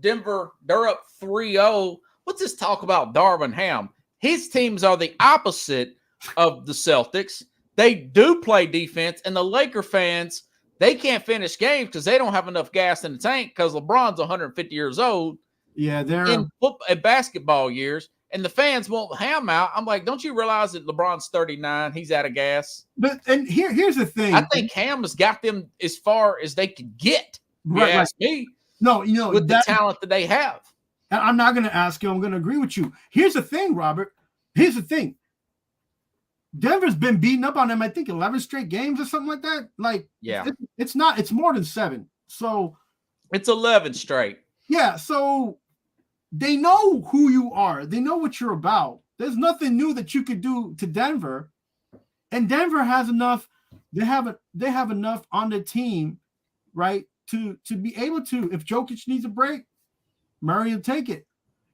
Speaker 2: Denver? They're up 3-0. What's this talk about Darvin Ham? His teams are the opposite of the Celtics. They do play defense, and the Laker fans, they can't finish games because they don't have enough gas in the tank because LeBron's 150 years old.
Speaker 3: Yeah, they're
Speaker 2: in basketball years, and the fans want Ham out. I'm like, don't you realize that LeBron's 39? He's out of gas.
Speaker 3: And here's the thing.
Speaker 2: I think Ham has got them as far as they could get.
Speaker 3: Right,
Speaker 2: ask me.
Speaker 3: No,
Speaker 2: with the talent that they have.
Speaker 3: And I'm not going to ask you. I'm going to agree with you. Here's the thing, Robert. Here's the thing. Denver's been beating up on them, I think, 11 straight games or something like that. Like, it's not. It's more than 7. So
Speaker 2: it's 11 straight.
Speaker 3: Yeah. So they know who you are. They know what you're about. There's nothing new that you could do to Denver, and Denver has enough they have enough on the team, right, to be able to. If Jokic needs a break, Murray will take it.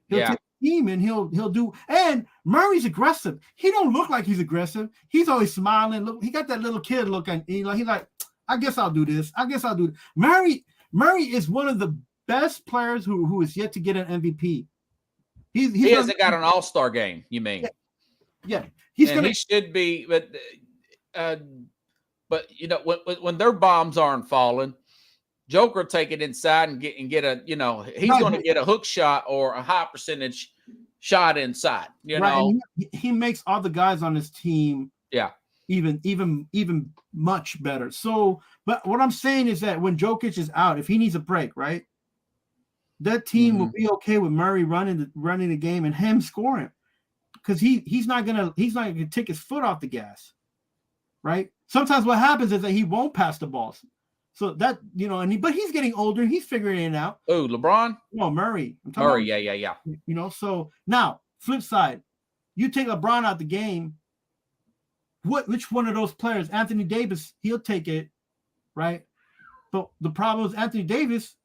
Speaker 3: He'll take the team and he'll do. And Murray's aggressive. He don't look like he's aggressive. He's always smiling. Look, he got that little kid look, and he's like, I guess I'll do this. I guess I'll do it. Murray is one of the best players who is yet to get an MVP. He
Speaker 2: hasn't got an All-Star game. You mean?
Speaker 3: Yeah.
Speaker 2: He should be, but you know, when their bombs aren't falling, Joker take it inside and get a, you know, he's going to get a hook shot or a high percentage shot inside. You know,
Speaker 3: he makes all the guys on his team, even much better. So, but what I'm saying is that when Jokic is out, if he needs a break, right, that team will be okay with Murray running the game and him scoring, because he's not gonna take his foot off the gas, right? Sometimes what happens is that he won't pass the balls. So that, you know, but he's getting older. He's figuring it out.
Speaker 2: Oh, LeBron?
Speaker 3: No, Murray.
Speaker 2: Murray, yeah.
Speaker 3: You know, so now, flip side, you take LeBron out the game, which one of those players, Anthony Davis, he'll take it, right? But the problem is Anthony Davis,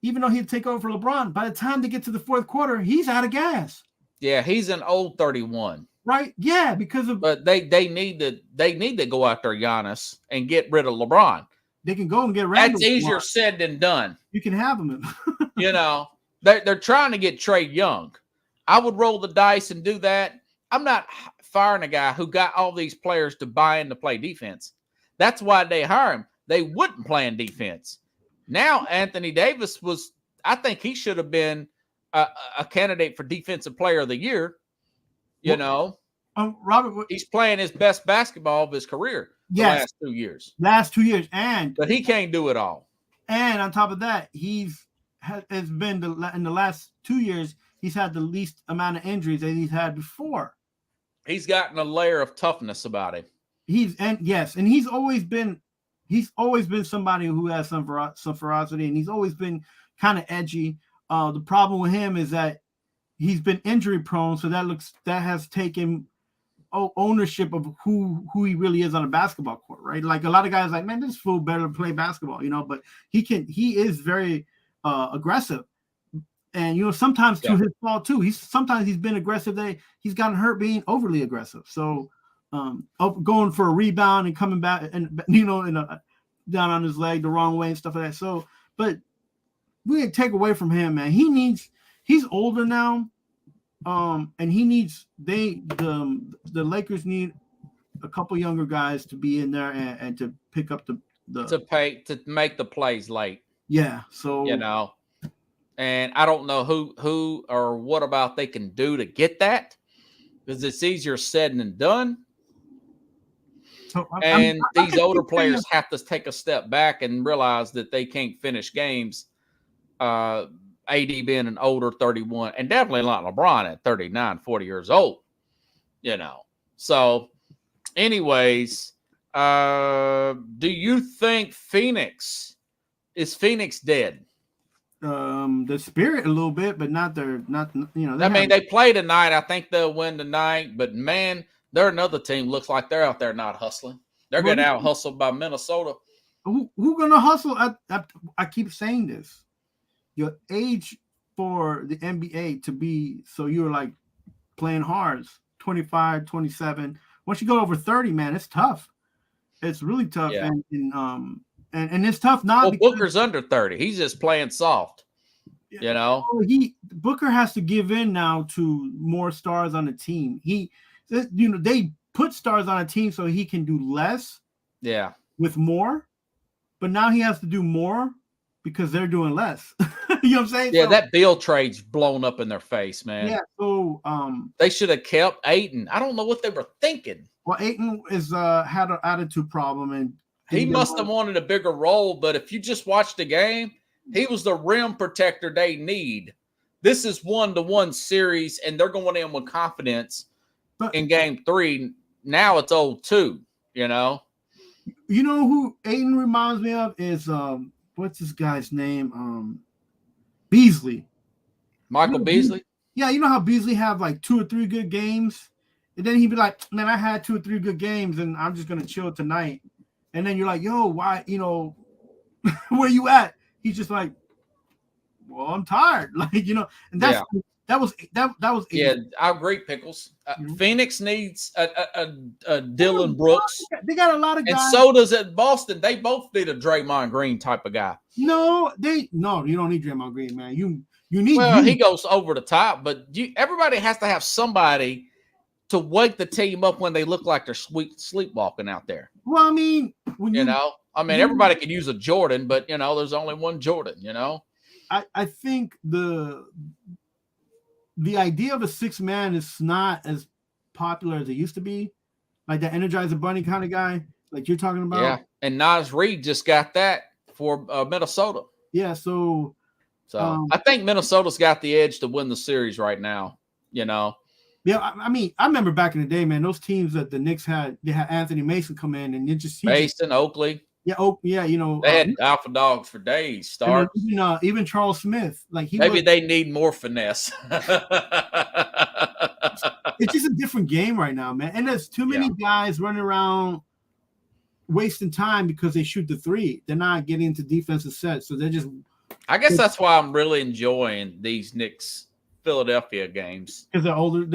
Speaker 3: even though he'll take over for LeBron, by the time they get to the fourth quarter, he's out of gas.
Speaker 2: Yeah, he's an old 31.
Speaker 3: Right? Yeah, because of.
Speaker 2: But they need to go after Giannis and get rid of LeBron.
Speaker 3: They can go and get Randall.
Speaker 2: That's easier said than done.
Speaker 3: You can have him.
Speaker 2: You know, they're trying to get Trae Young. I would roll the dice and do that. I'm not firing a guy who got all these players to buy in to play defense. That's why they hire him. They wouldn't play in defense. Now, Anthony Davis I think he should have been a candidate for Defensive Player of the Year. You know,
Speaker 3: Robert,
Speaker 2: he's playing his best basketball of his career.
Speaker 3: Yes, last 2 years, but
Speaker 2: he can't do it all.
Speaker 3: And on top of that, has been in the last 2 years, he's had the least amount of injuries that he's had before.
Speaker 2: He's gotten a layer of toughness about him. He's
Speaker 3: always been somebody who has some ferocity, and he's always been kind of edgy. The problem with him is that he's been injury prone, so that has taken ownership of who he really is on a basketball court, right? Like a lot of guys like, man, this fool better play basketball, you know, but he is very aggressive. And, you know, sometimes to his fault too. Sometimes he's been aggressive. He's gotten hurt being overly aggressive. So going for a rebound and coming back and, you know, down on his leg the wrong way and stuff like that. So, but we didn't take away from him, man. He's older now. And he needs the Lakers need a couple younger guys to be in there and to pick up to make the plays late. Yeah, so
Speaker 2: you know, and I don't know who or what about they can do to get that, because it's easier said than done. So, these older players have to take a step back and realize that they can't finish games. AD being an older 31, and definitely not LeBron at 39, 40 years old, you know. So, anyways, do you think Phoenix dead?
Speaker 3: The spirit a little bit, but not you know.
Speaker 2: They play tonight. I think they'll win tonight, but man, they're another team. Looks like they're out there not hustling. They're getting out hustled by Minnesota.
Speaker 3: Who gonna hustle? I keep saying this. Your age for the NBA to be, so you're like playing hards, 25, 27. Once you go over 30, man, it's tough. It's really tough. Yeah. And it's tough not
Speaker 2: because Booker's under 30. He's just playing soft. You know?
Speaker 3: Booker has to give in now to more stars on the team. They put stars on a team so he can do less.
Speaker 2: Yeah.
Speaker 3: With more. But now he has to do more because they're doing less. You know what I'm saying?
Speaker 2: Yeah, that Bill trade's blown up in their face, man.
Speaker 3: Yeah, so
Speaker 2: they should have kept Ayton. I don't know what they were thinking.
Speaker 3: Well, Ayton had an attitude problem, and
Speaker 2: he must have wanted a bigger role. But if you just watch the game, he was the rim protector they need. This is 1-to-1 series, and they're going in with confidence in game 3. Now it's 0-2. You know.
Speaker 3: You know who Ayton reminds me of is what's this guy's name? Beasley.
Speaker 2: Michael Beasley?
Speaker 3: Yeah, you know how Beasley have like 2 or 3 good games? And then he'd be like, man, I had 2 or 3 good games and I'm just going to chill tonight. and then you're like, yo, why, where you at? He's just like, well, I'm tired. Like, and that was
Speaker 2: Yeah, I agree, Pickles. Phoenix needs a Dylan Brooks.
Speaker 3: They got a lot of guys.
Speaker 2: And so does at Boston. They both need a Draymond Green type of guy.
Speaker 3: No, you don't need Draymond Green, man. You need.
Speaker 2: Well, he goes over the top, but everybody has to have somebody to wake the team up when they look like they're sleepwalking out there.
Speaker 3: Well, I mean,
Speaker 2: everybody could use a Jordan, but there's only one Jordan.
Speaker 3: I think the idea of a 6-man is not as popular as it used to be, like the Energizer Bunny kind of guy, like you're talking about.
Speaker 2: Yeah, and Naz Reid just got that for Minnesota.
Speaker 3: Yeah, so
Speaker 2: I think Minnesota's got the edge to win the series right now.
Speaker 3: Yeah, I mean, I remember back in the day, man, those teams that the Knicks had, they had Anthony Mason come in and
Speaker 2: Mason, Oakley.
Speaker 3: Yeah,
Speaker 2: they had alpha dogs for days. Start
Speaker 3: even Charles Smith, like
Speaker 2: they need more finesse.
Speaker 3: It's just a different game right now, man. And there's too many guys running around wasting time because they shoot the three. They're not getting into defensive sets, so they're just.
Speaker 2: I guess that's why I'm really enjoying these Knicks Philadelphia games
Speaker 3: because they're older.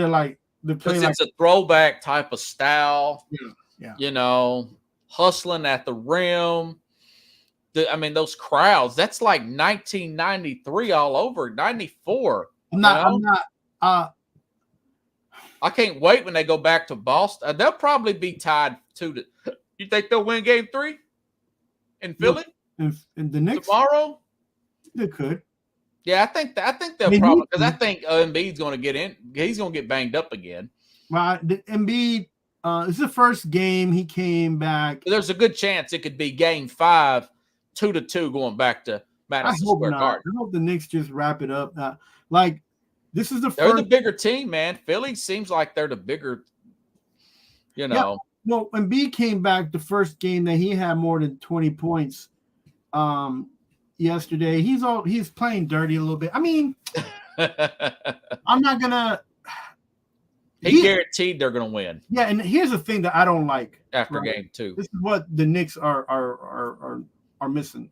Speaker 2: It's a throwback type of style.
Speaker 3: Yeah.
Speaker 2: Hustling at the rim. Those crowds. That's like 1993 all over. 94.
Speaker 3: I'm not.
Speaker 2: I can't wait when they go back to Boston. They'll probably be tied 2-2. You think they'll win Game 3 in Philly?
Speaker 3: In the Knicks
Speaker 2: tomorrow?
Speaker 3: They could.
Speaker 2: Yeah, I think they'll probably, because I think Embiid's going to get in. He's going to get banged up again.
Speaker 3: Well, Embiid. This is the first game he came back.
Speaker 2: There's a good chance it could be Game 5, 2-2, going back to Madison Square Garden.
Speaker 3: I hope the Knicks just wrap it up. This is
Speaker 2: They're the bigger team, man. Philly seems like they're the bigger.
Speaker 3: Yeah. Well, Embiid came back the first game that he had more than 20 points. Yesterday, he's playing dirty a little bit. I mean, I'm not gonna. He
Speaker 2: guaranteed they're gonna win.
Speaker 3: Yeah, and here's the thing that I don't like
Speaker 2: after Game 2.
Speaker 3: This is what the Knicks are missing.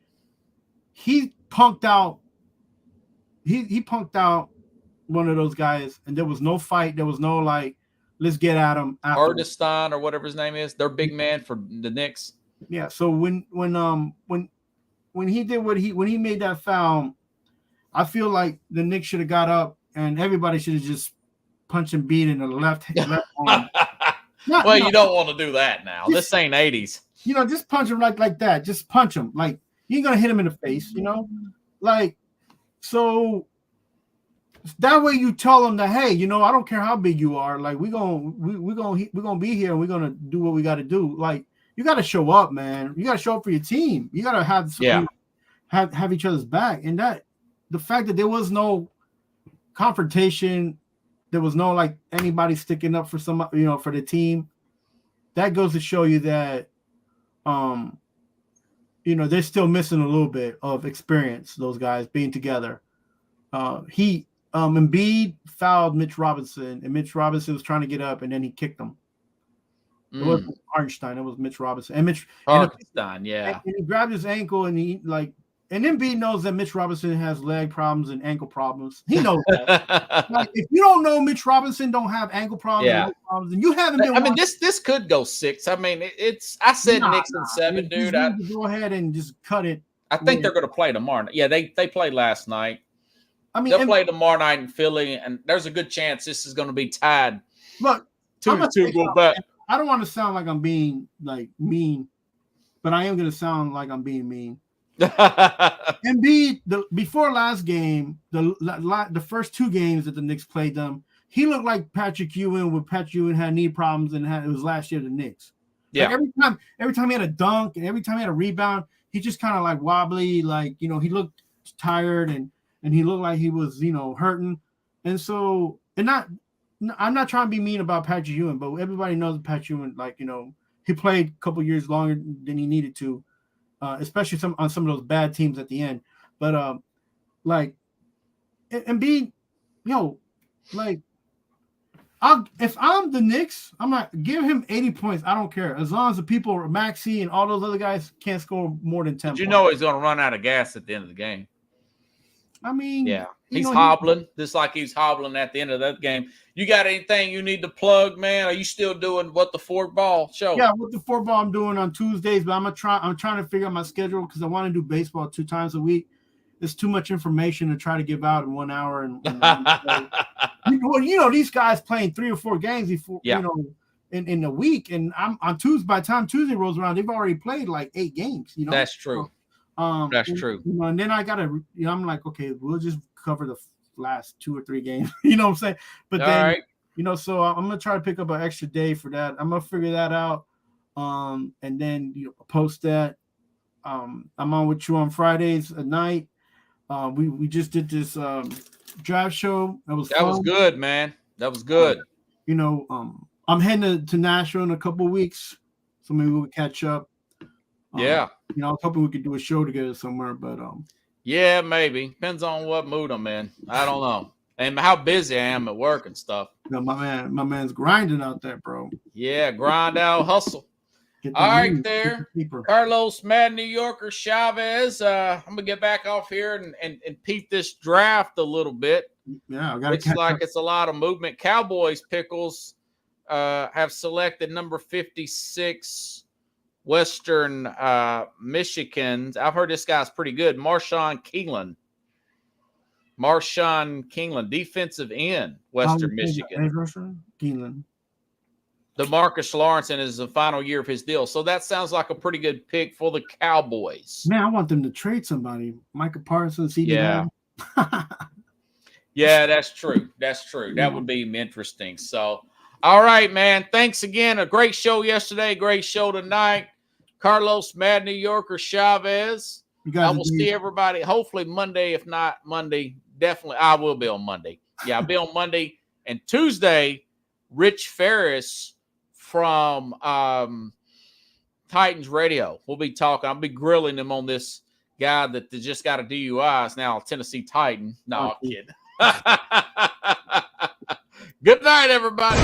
Speaker 3: He punked out. He punked out one of those guys, and there was no fight. There was no let's get at him.
Speaker 2: Hardestin or whatever his name is, their big man for the Knicks.
Speaker 3: Yeah. So when he did when he made that foul, I feel like the Knicks should have got up and everybody should have just punched and beat in the left arm.
Speaker 2: You don't want to do that now. This ain't 80s.
Speaker 3: Just punch him like that. Just punch him. Like you ain't gonna hit him in the face. So that way you tell them that, hey, I don't care how big you are. Like we're gonna be here and we're gonna do what we got to do. Like you got to show up, man. You got to show up for your team. You got to have each other's back. And that the fact that there was no confrontation, there was no anybody sticking up for for the team. That goes to show you that, they're still missing a little bit of experience. Those guys being together. Embiid fouled Mitch Robinson, and Mitch Robinson was trying to get up, and then he kicked him. It wasn't Hartenstein, it was Mitch Robinson. And
Speaker 2: Hartenstein, yeah.
Speaker 3: And he grabbed his ankle, and and Embiid knows that Mitch Robinson has leg problems and ankle problems. He knows that. If you don't know Mitch Robinson don't have ankle problems, and you haven't been.
Speaker 2: This could go 6. I said Knicks in 7, dude.
Speaker 3: Go ahead and just cut it.
Speaker 2: I think they're going to play tomorrow. Yeah, they played last night. They'll play tomorrow night in Philly, and there's a good chance this is going to be tied.
Speaker 3: Look,
Speaker 2: 2-2 go back.
Speaker 3: I don't want to sound like I'm being mean, but I am going to sound like I'm being mean. Embiid, before last game, the first 2 games that the Knicks played them, he looked like Patrick Ewing when Patrick Ewing had knee problems and it was last year the Knicks.
Speaker 2: Yeah.
Speaker 3: Every time he had a dunk and every time he had a rebound, he just kind of wobbly, he looked tired and he looked like he was, hurting. And so, I'm not trying to be mean about Patrick Ewing, but everybody knows Patrick Ewing, he played a couple years longer than he needed to, especially on some of those bad teams at the end. But If I'm the Knicks, I'm not give him 80 points. I don't care as long as the people Maxey and all those other guys can't score more than 10.
Speaker 2: But you know he's going to run out of gas at the end of the game.
Speaker 3: I mean,
Speaker 2: yeah, he's hobbling, just like he's hobbling at the end of that game. You got anything you need to plug, man? Are you still doing what the Fourth Ball show?
Speaker 3: Yeah, what the Fourth Ball I'm doing on Tuesdays, but I'm trying to figure out my schedule because I want to do baseball 2 times a week. It's too much information to try to give out in 1 hour. And these guys playing 3 or 4 games before, in a week. And I'm on Tuesday. By the time Tuesday rolls around, they've already played like 8 games.
Speaker 2: That's true. That's true.
Speaker 3: And then I gotta, I'm like, okay, we'll just cover the last 2 or 3 games. You know what I'm saying? But then, so I'm gonna try to pick up an extra day for that. I'm gonna figure that out. And then post that. I'm on with you on Fridays at night. We just did this draft show. That was
Speaker 2: good, man. That was good.
Speaker 3: I'm heading to Nashville in a couple of weeks, so maybe we'll catch up. I was hoping we could do a show together somewhere, but
Speaker 2: yeah, maybe depends on what mood I'm in. I don't know, and how busy I am at work and stuff.
Speaker 3: My man's grinding out there, bro.
Speaker 2: Yeah, grind out, hustle. All right, there, Carlos Mad New Yorker Chavez. I'm gonna get back off here and peep this draft a little bit.
Speaker 3: Yeah, I got
Speaker 2: looks like it's a lot of movement. Cowboys Pickles have selected number 56. Western Michigan. I've heard this guy's pretty good. Marshawn Keeneland, defensive end, Western Michigan.
Speaker 3: Keeneland.
Speaker 2: DeMarcus Lawrence is the final year of his deal. So that sounds like a pretty good pick for the Cowboys.
Speaker 3: Man, I want them to trade somebody. Micah Parsons,
Speaker 2: Yeah, that's true. That would be interesting. So, all right, man. Thanks again. A great show yesterday. Great show tonight. Carlos Mad New Yorker Chavez. I will see everybody hopefully Monday. If not Monday, definitely I will be on Monday. Yeah, I'll be on Monday. And Tuesday, Rich Ferris from Titans Radio. We'll be talking. I'll be grilling him on this guy that just got a DUI. Is now a Tennessee Titan. No, I'm kidding. Good night, everybody.